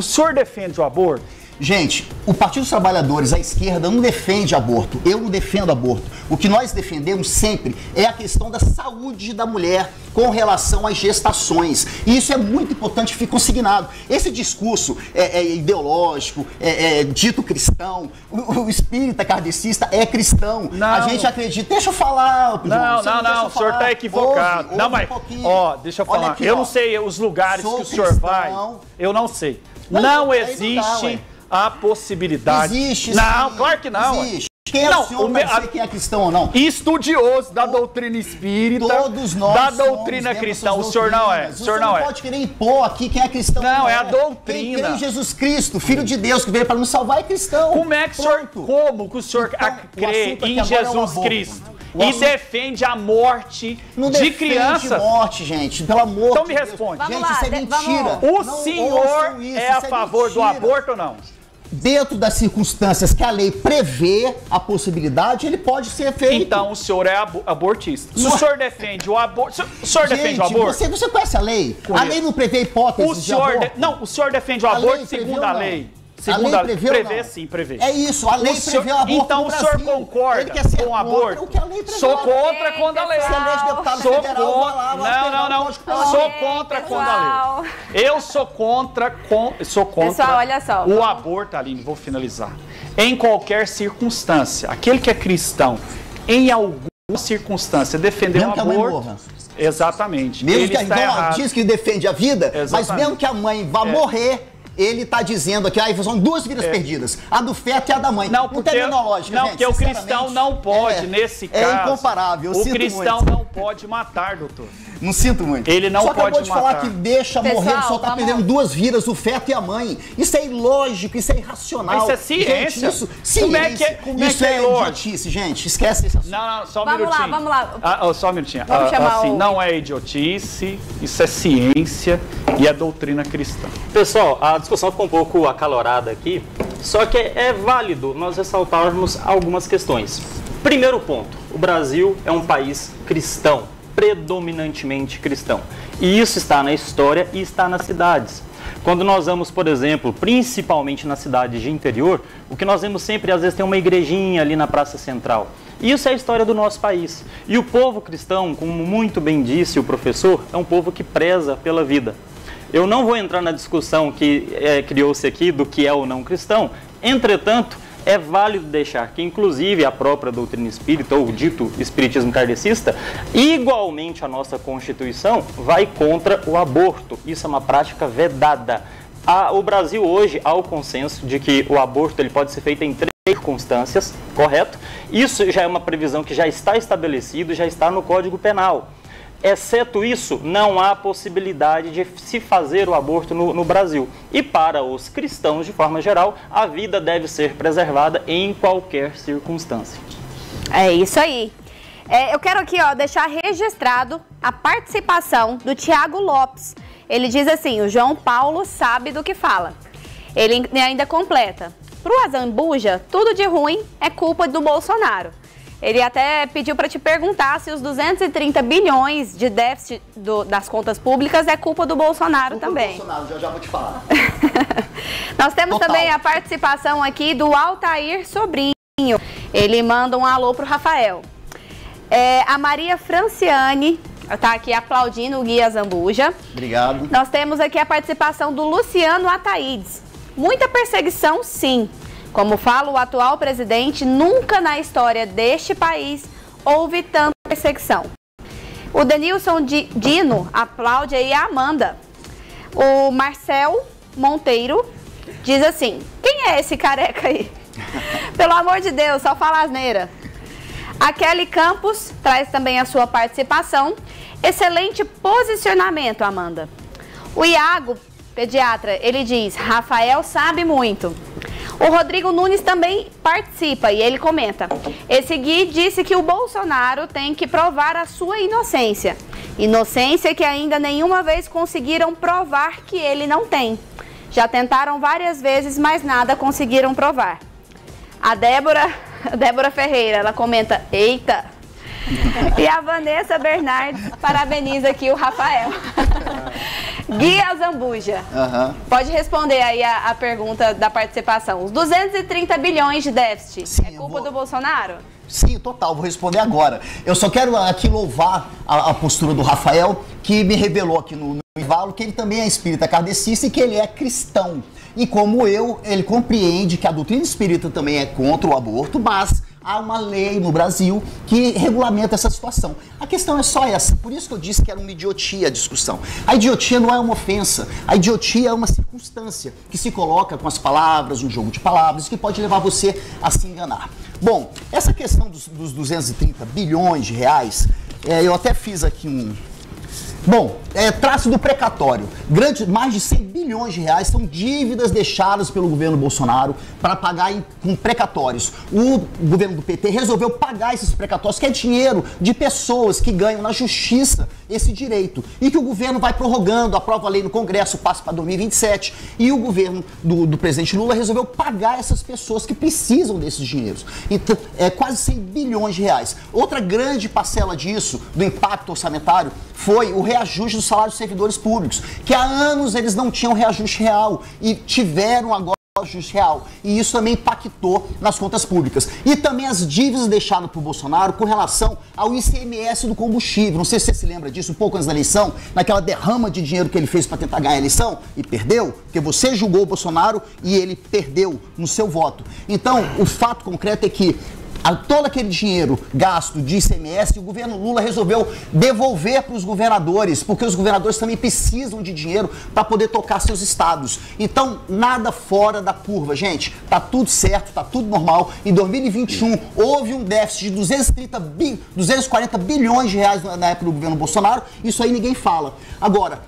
senhor defende o aborto? Gente, o Partido dos Trabalhadores, a esquerda, não defende aborto. Eu não defendo aborto. O que nós defendemos sempre é a questão da saúde da mulher com relação às gestações. E isso é muito importante que fique consignado. Esse discurso ideológico, dito cristão, o espírita kardecista é cristão. Não. A gente acredita. Deixa eu falar, João. Não, o senhor está equivocado. Ouve não, mas, deixa eu falar. Aqui, eu não sei os lugares que o senhor vai. Eu não sei. Não existe a possibilidade. Existe, não, sim. claro que não. Existe. Quem é o senhor para dizer quem é cristão ou não? Estudioso da doutrina espírita, todos nós da doutrina cristã. O senhor não é. O senhor não pode querer impor aqui quem é cristão. Não, é a doutrina. Quem crê em Jesus Cristo, Filho de Deus, que veio para nos salvar, é cristão. Como é que o senhor, como que o senhor crê em Jesus Cristo? E defende a morte de crianças. Não defende morte, gente. Pelo amor de Deus. Então me responde. Gente, isso é mentira. O senhor é a favor do aborto ou não? Dentro das circunstâncias que a lei prevê a possibilidade, ele pode ser feito. Então o senhor é abortista. Se o senhor defende o aborto... O senhor defende o aborto? Você conhece a lei? A lei não prevê hipótese de aborto? Não, o senhor defende o aborto segundo a lei. Segundo a lei prevê sim, prevê. É isso, a lei prevê o aborto. Então o senhor concorda com o aborto? Sou contra quando a lei. Sou contra. Não. Sou contra quando a lei. Eu sou contra. Pessoal, olha só. O aborto, Aline, vou finalizar. Em qualquer circunstância, aquele que é cristão, em alguma circunstância, defender o aborto. Exatamente. Mesmo que a mãe diz que defende a vida, mas mesmo que a mãe vá morrer. Ele está dizendo aqui, são duas vidas perdidas, a do feto e a da mãe. Não tem menor lógica, gente, porque o cristão não pode, nesse caso. É incomparável, o cristão não pode matar, doutor. Não sinto muito. Ele não pode matar. Só acabou de falar que deixa morrer, só está perdendo duas vidas, o feto e a mãe. Isso é ilógico, isso é irracional. Mas isso é ciência. Gente, Como é idiotice, gente. Esquece esse assunto. Não, só um minutinho. Vamos lá. Só um minutinho. Vamos chamar não é idiotice, isso é ciência e é doutrina cristã. Pessoal, a discussão ficou um pouco acalorada aqui, só que é válido nós ressaltarmos algumas questões. Primeiro ponto, o Brasil é um país cristão, predominantemente cristão. E isso está na história e está nas cidades. Quando nós vamos, por exemplo, principalmente nas cidades de interior, o que nós vemos sempre, às vezes, tem uma igrejinha ali na Praça Central. Isso é a história do nosso país. E o povo cristão, como muito bem disse o professor, é um povo que preza pela vida. Eu não vou entrar na discussão que criou-se aqui do que é ou não cristão, entretanto, é válido deixar que, inclusive, a própria doutrina espírita, ou dito espiritismo kardecista, igualmente a nossa Constituição, vai contra o aborto. Isso é uma prática vedada. O Brasil hoje há o consenso de que o aborto ele pode ser feito em 3 circunstâncias, correto? Isso já é uma previsão que já está estabelecido, já está no Código Penal. Exceto isso, não há possibilidade de se fazer o aborto no Brasil. E para os cristãos, de forma geral, a vida deve ser preservada em qualquer circunstância. É isso aí. Eu quero aqui deixar registrado a participação do Tiago Lopes. Ele diz assim, o João Paulo sabe do que fala. Ele ainda completa. Para o Azambuja, tudo de ruim é culpa do Bolsonaro. Ele até pediu para te perguntar se os 230 bilhões de déficit das contas públicas é culpa do Bolsonaro também. Do Bolsonaro, já vou te falar. Nós temos também a participação aqui do Altair Sobrinho. Ele manda um alô pro Rafael. A Maria Franciane está aqui aplaudindo o Guia Zambuja. Obrigado. Nós temos aqui a participação do Luciano Ataídes. Muita perseguição, sim. Como fala o atual presidente, nunca na história deste país houve tanta perseguição. O Denilson Dino aplaude aí a Amanda. O Marcel Monteiro diz assim, quem é esse careca aí? Pelo amor de Deus, só fala asneira. A Kelly Campos traz também a sua participação. Excelente posicionamento, Amanda. O Iago, pediatra, ele diz, Rafael sabe muito. O Rodrigo Nunes também participa e ele comenta. Esse Gui disse que o Bolsonaro tem que provar a sua inocência. Inocência que ainda nenhuma vez conseguiram provar que ele não tem. Já tentaram várias vezes, mas nada conseguiram provar. A Débora Ferreira, ela comenta, eita! E a Vanessa Bernardes parabeniza aqui o Rafael. Gui Azambuja, pode responder aí a pergunta da participação. Os 230 bilhões de déficit, sim, é culpa do Bolsonaro? Sim, total, vou responder agora. Eu só quero aqui louvar a postura do Rafael, que me revelou aqui no intervalo que ele também é espírita kardecista e que ele é cristão. E como ele compreende que a doutrina espírita também é contra o aborto, mas há uma lei no Brasil que regulamenta essa situação. A questão é só essa, por isso que eu disse que era uma idiotia a discussão. A idiotia não é uma ofensa, a idiotia é uma circunstância que se coloca com as palavras, um jogo de palavras, que pode levar você a se enganar. Bom, essa questão dos 230 bilhões de reais, eu até fiz aqui um... Bom, traço do precatório. Mais de 100 bilhões de reais são dívidas deixadas pelo governo Bolsonaro para pagar com precatórios. O governo do PT resolveu pagar esses precatórios, que é dinheiro de pessoas que ganham na justiça esse direito. E que o governo vai prorrogando, aprova a lei no Congresso, passa para 2027. E o governo do presidente Lula resolveu pagar essas pessoas que precisam desses dinheiros. Então, quase 100 bilhões de reais. Outra grande parcela disso, do impacto orçamentário, foi o reajuste do salário dos servidores públicos, que há anos eles não tinham reajuste real e tiveram agora reajuste real. E isso também impactou nas contas públicas. E também as dívidas deixadas por Bolsonaro com relação ao ICMS do combustível. Não sei se você se lembra disso, um pouco antes da eleição, naquela derrama de dinheiro que ele fez para tentar ganhar a eleição e perdeu, porque você julgou o Bolsonaro e ele perdeu no seu voto. Então, o fato concreto é que todo aquele dinheiro gasto de ICMS, o governo Lula resolveu devolver para os governadores, porque os governadores também precisam de dinheiro para poder tocar seus estados. Então, nada fora da curva, gente. Tá tudo certo, tá tudo normal. Em 2021, houve um déficit de 240 bilhões de reais na época do governo Bolsonaro. Isso aí ninguém fala. Agora,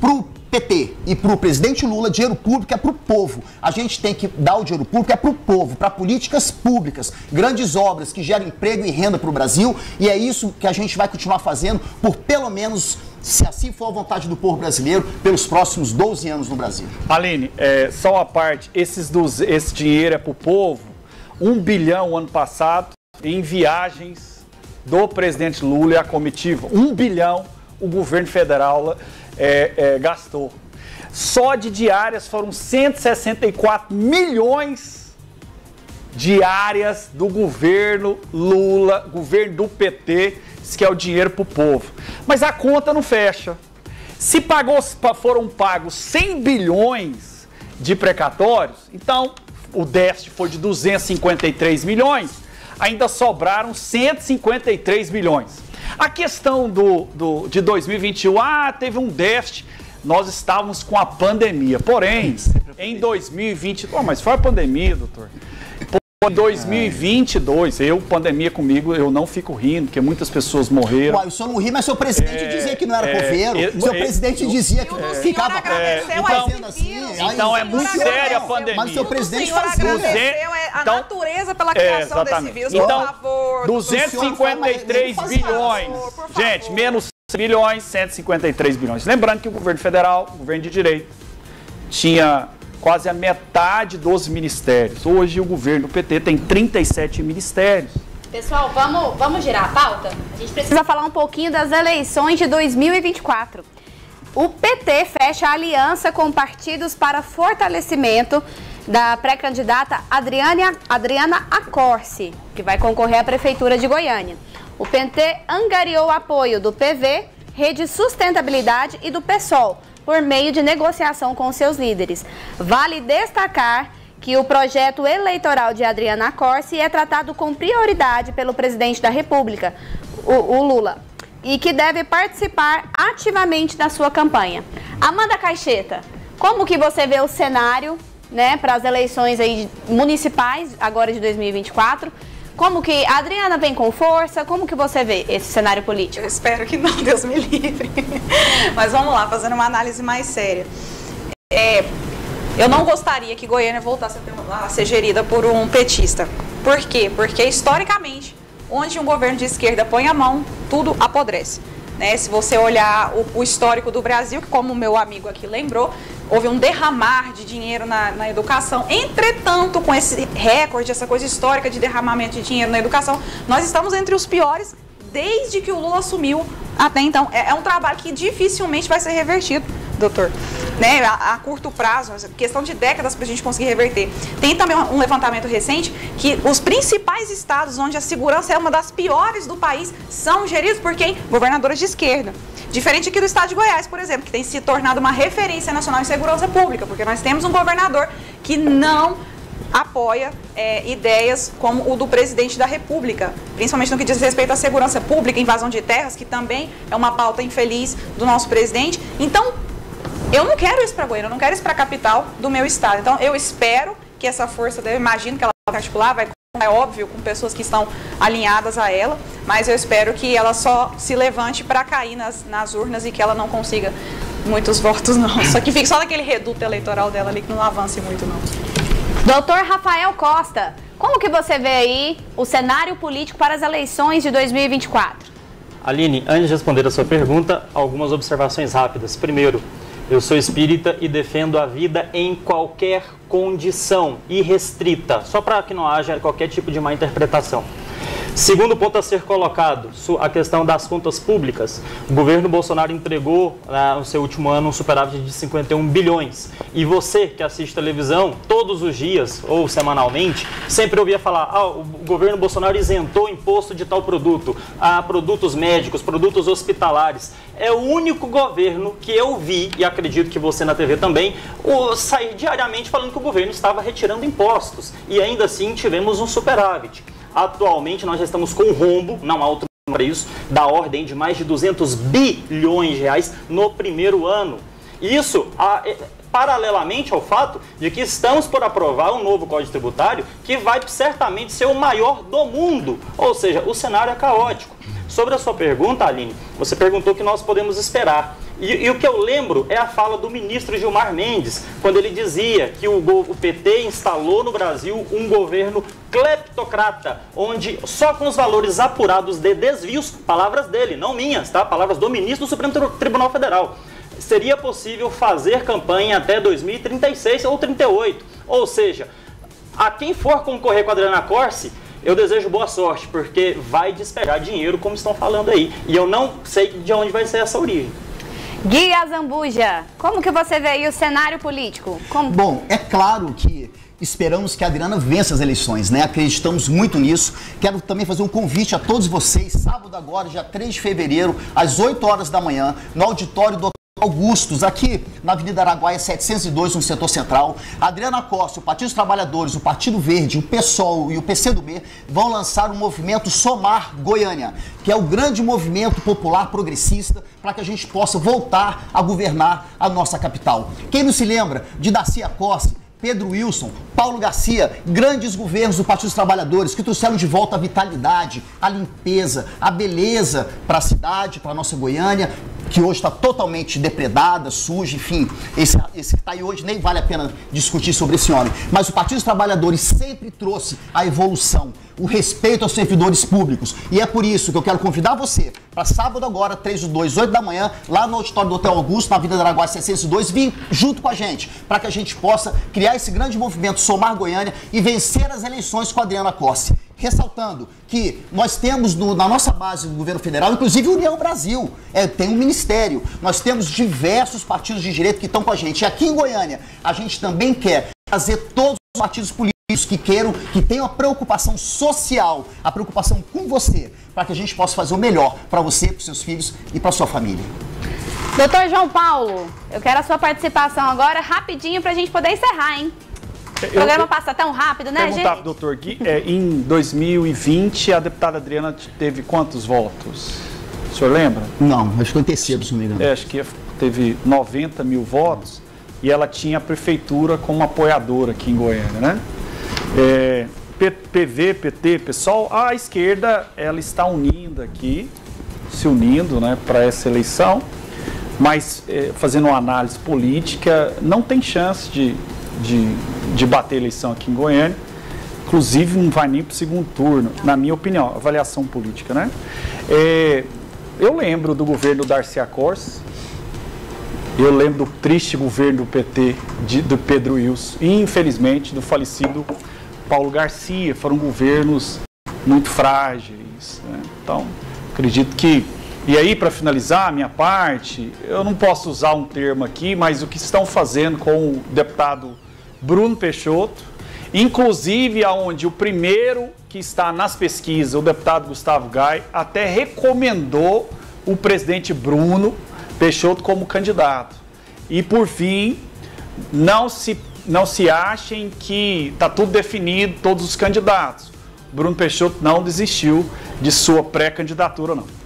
pro PT e para o presidente Lula, dinheiro público é para o povo. A gente tem que dar o dinheiro público é para o povo, para políticas públicas, grandes obras que geram emprego e renda para o Brasil, e é isso que a gente vai continuar fazendo por pelo menos, se assim for a vontade do povo brasileiro, pelos próximos 12 anos no Brasil. Aline, só uma parte, esse dinheiro é para o povo, 1 bilhão ano passado em viagens do presidente Lula e a comitiva, 1 bilhão o governo federal gastou. Só de diárias foram 164 milhões diárias do governo Lula, governo do PT, que é o dinheiro para o povo. Mas a conta não fecha. Se foram pagos 100 bilhões de precatórios, então o déficit foi de 253 milhões, ainda sobraram 153 bilhões. A questão de 2021, teve um déficit, nós estávamos com a pandemia, porém, em 2020, mas foi a pandemia, doutor. Em 2022, pandemia comigo, eu não fico rindo, porque muitas pessoas morreram. O senhor não ri, mas seu presidente dizia que não era coveiro, seu presidente dizia que ficava fazendo assim. Então é muito séria a pandemia. Mas seu presidente agradeceu a natureza pela criação desse vírus, por favor. 253 bilhões, gente, menos bilhões, 153 bilhões. Lembrando que o governo federal, o governo de direito, tinha quase a metade dos ministérios. Hoje o governo do PT tem 37 ministérios. Pessoal, vamos girar a pauta? A gente precisa falar um pouquinho das eleições de 2024. O PT fecha aliança com partidos para fortalecimento da pré-candidata Adriana Accorsi, que vai concorrer à Prefeitura de Goiânia. O PT angariou apoio do PV, Rede Sustentabilidade e do PSOL, por meio de negociação com seus líderes. Vale destacar que o projeto eleitoral de Adriana Accorsi é tratado com prioridade pelo presidente da República, o Lula, e que deve participar ativamente da sua campanha. Amanda Caixeta, como que você vê o cenário, né, para as eleições aí municipais, agora de 2024? Como que a Adriana vem com força? Como que você vê esse cenário político? Eu espero que não, Deus me livre. Mas vamos lá, fazendo uma análise mais séria. Eu não gostaria que Goiânia voltasse a ser gerida por um petista. Por quê? Porque historicamente, onde um governo de esquerda põe a mão, tudo apodrece. Né? Se você olhar o histórico do Brasil, que como o meu amigo aqui lembrou, houve um derramar de dinheiro na educação. Entretanto, com esse recorde, essa coisa histórica de derramamento de dinheiro na educação, nós estamos entre os piores desde que o Lula assumiu até então. É um trabalho que dificilmente vai ser revertido doutor, né, a curto prazo, questão de décadas para a gente conseguir reverter. Tem também um levantamento recente que os principais estados onde a segurança é uma das piores do país são geridos por quem? Governadores de esquerda. Diferente aqui do estado de Goiás, por exemplo, que tem se tornado uma referência nacional em segurança pública, porque nós temos um governador que não apoia ideias como o do presidente da República, principalmente no que diz respeito à segurança pública, invasão de terras, que também é uma pauta infeliz do nosso presidente. Então, eu não quero isso para Goiânia, eu não quero isso para a capital do meu estado. Então, eu espero que essa força, eu imagino que ela vai articular, é óbvio, com pessoas que estão alinhadas a ela, mas eu espero que ela só se levante para cair nas urnas e que ela não consiga muitos votos, não. Só que fique só naquele reduto eleitoral dela ali, que não avance muito, não. Doutor Rafael Costa, como que você vê aí o cenário político para as eleições de 2024? Aline, antes de responder a sua pergunta, algumas observações rápidas. Primeiro, eu sou espírita e defendo a vida em qualquer condição, irrestrita, só para que não haja qualquer tipo de má interpretação. Segundo ponto a ser colocado, a questão das contas públicas. O governo Bolsonaro entregou no seu último ano um superávit de 51 bilhões. E você que assiste televisão todos os dias ou semanalmente, sempre ouvia falar, o governo Bolsonaro isentou imposto de tal produto, produtos médicos, produtos hospitalares. É o único governo que eu vi, e acredito que você na TV também, sair diariamente falando que o governo estava retirando impostos. E ainda assim tivemos um superávit. Atualmente nós já estamos com um rombo, não há outro nome para isso, da ordem de mais de 200 bilhões de reais no primeiro ano. Isso paralelamente ao fato de que estamos por aprovar um novo Código Tributário que vai certamente ser o maior do mundo, ou seja, o cenário é caótico. Sobre a sua pergunta, Aline, você perguntou o que nós podemos esperar. E o que eu lembro é a fala do ministro Gilmar Mendes, quando ele dizia que o PT instalou no Brasil um governo cleptocrata, onde só com os valores apurados de desvios, palavras dele, não minhas, tá? Palavras do ministro do Supremo Tribunal Federal, seria possível fazer campanha até 2036 ou 38. Ou seja, a quem for concorrer com a Adriana Corsi, eu desejo boa sorte, porque vai despegar dinheiro, como estão falando aí. E eu não sei de onde vai ser essa origem. Gui Azambuja, como que você vê aí o cenário político? Bom, é claro que esperamos que a Adriana vença as eleições, né? Acreditamos muito nisso. Quero também fazer um convite a todos vocês, sábado agora, dia 3 de fevereiro, às 8 horas da manhã, no auditório do Augustos, aqui na Avenida Araguaia 702, no setor central. A Adriana Costa, o Partido dos Trabalhadores, o Partido Verde, o PSOL e o PCdoB vão lançar o movimento Somar Goiânia, que é o grande movimento popular progressista para que a gente possa voltar a governar a nossa capital. Quem não se lembra de Dacia Costa, Pedro Wilson, Paulo Garcia, grandes governos do Partido dos Trabalhadores que trouxeram de volta a vitalidade, a limpeza, a beleza para a cidade, para a nossa Goiânia, que hoje está totalmente depredada, suja, enfim, esse que está aí hoje nem vale a pena discutir sobre esse homem. Mas o Partido dos Trabalhadores sempre trouxe a evolução, o respeito aos servidores públicos. E é por isso que eu quero convidar você para sábado agora, 3/2, 8 da manhã, lá no auditório do Hotel Augusto, na Avenida Araguaia 602, vir junto com a gente, para que a gente possa criar esse grande movimento Somar Goiânia e vencer as eleições com a Adriana Costa. Ressaltando que nós temos na nossa base do governo federal, inclusive União Brasil, tem um ministério, nós temos diversos partidos de direita que estão com a gente. E aqui em Goiânia, a gente também quer trazer todos os partidos políticos que tenham a preocupação social, a preocupação com você, para que a gente possa fazer o melhor para você, para os seus filhos e para a sua família. Doutor João Paulo, eu quero a sua participação agora, rapidinho, para a senhor poder encerrar, hein? O programa passa tão rápido, né, gente? Perguntar para o doutor Gui, em 2020 a deputada Adriana teve quantos votos? O senhor lembra? Não, acho que foi em terceiro, se não me engano. Acho que teve 90 mil votos e ela tinha a prefeitura como apoiadora aqui em Goiânia, né? PV, PT, PSOL, a esquerda, ela está unindo aqui, se unindo, né, para essa eleição, mas fazendo uma análise política, não tem chance de bater a eleição aqui em Goiânia, inclusive não vai nem para o segundo turno, na minha opinião, avaliação política, né? Eu lembro do governo Dacia Corsi, eu lembro do triste governo do PT, do Pedro Wilson, e infelizmente do falecido Paulo Garcia. Foram governos muito frágeis, né? Então, acredito que E aí, para finalizar a minha parte, eu não posso usar um termo aqui, mas o que estão fazendo com o deputado Bruno Peixoto, inclusive aonde o primeiro que está nas pesquisas, o deputado Gustavo Gai, até recomendou o presidente Bruno Peixoto como candidato. E por fim, não se achem que está tudo definido, todos os candidatos. Bruno Peixoto não desistiu de sua pré-candidatura, não.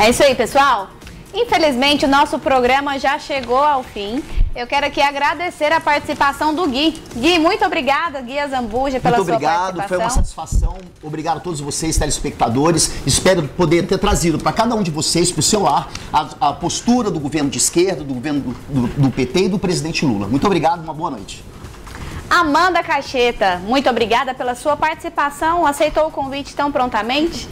É isso aí, pessoal. Infelizmente, o nosso programa já chegou ao fim. Eu quero aqui agradecer a participação do Gui. Gui, muito obrigada, Gui Azambuja, pela sua participação. Muito obrigado, foi uma satisfação. Obrigado a todos vocês, telespectadores. Espero poder ter trazido para cada um de vocês, para o seu lar, a postura do governo de esquerda, do governo do PT e do presidente Lula. Muito obrigado, uma boa noite. Amanda Cacheta, muito obrigada pela sua participação. Aceitou o convite tão prontamente?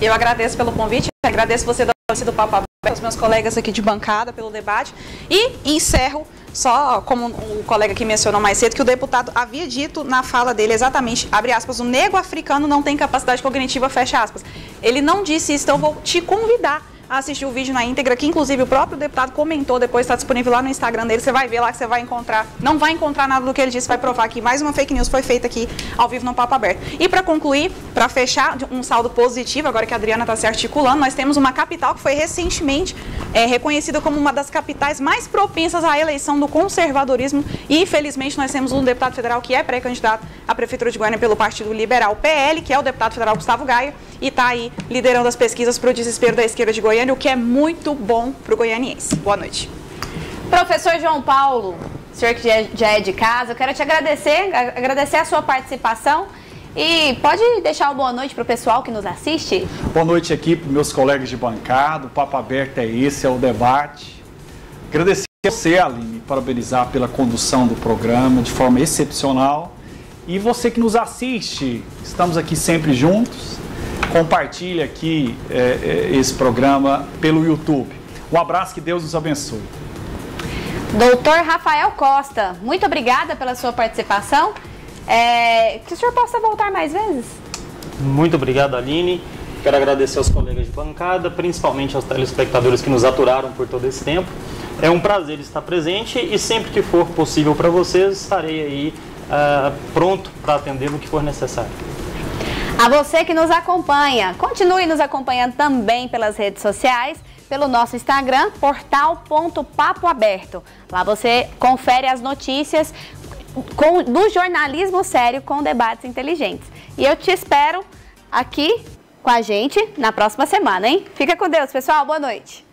Eu agradeço pelo convite, agradeço você do Papo Aberto, os meus colegas aqui de bancada pelo debate e encerro só como o colega que mencionou mais cedo, que o deputado havia dito na fala dele exatamente, abre aspas, o negro africano não tem capacidade cognitiva, fecha aspas. Ele não disse isso, então eu vou te convidar a assistir o vídeo na íntegra, que inclusive o próprio deputado comentou, depois está disponível lá no Instagram dele, você vai ver lá que você vai encontrar, não vai encontrar nada do que ele disse, vai provar que mais uma fake news foi feita aqui ao vivo no Papo Aberto. E para concluir, para fechar um saldo positivo, agora que a Adriana está se articulando, nós temos uma capital que foi recentemente reconhecida como uma das capitais mais propensas à eleição do conservadorismo e felizmente nós temos um deputado federal que é pré-candidato à Prefeitura de Goiânia pelo Partido Liberal PL, que é o deputado federal Gustavo Gaia, e está aí liderando as pesquisas para o desespero da esquerda de Goiânia, o que é muito bom para o goianiense. Boa noite. Professor João Paulo, o senhor que já é de casa, eu quero te agradecer a sua participação e pode deixar uma boa noite para o pessoal que nos assiste? Boa noite aqui para meus colegas de bancada, o Papo Aberto é esse, é o debate. Agradecer a você, Aline, parabenizar pela condução do programa de forma excepcional. E você que nos assiste, estamos aqui sempre juntos. Compartilhe aqui esse programa pelo YouTube. Um abraço, que Deus nos abençoe. Doutor Rafael Costa, muito obrigada pela sua participação. Que o senhor possa voltar mais vezes. Muito obrigado, Aline. Quero agradecer aos colegas de bancada, principalmente aos telespectadores que nos aturaram por todo esse tempo. É um prazer estar presente e sempre que for possível para vocês, estarei aí pronto para atender no que for necessário. A você que nos acompanha, continue nos acompanhando também pelas redes sociais, pelo nosso Instagram, portal.papoaberto. Lá você confere as notícias do jornalismo sério com debates inteligentes. E eu te espero aqui com a gente na próxima semana, hein? Fica com Deus, pessoal. Boa noite.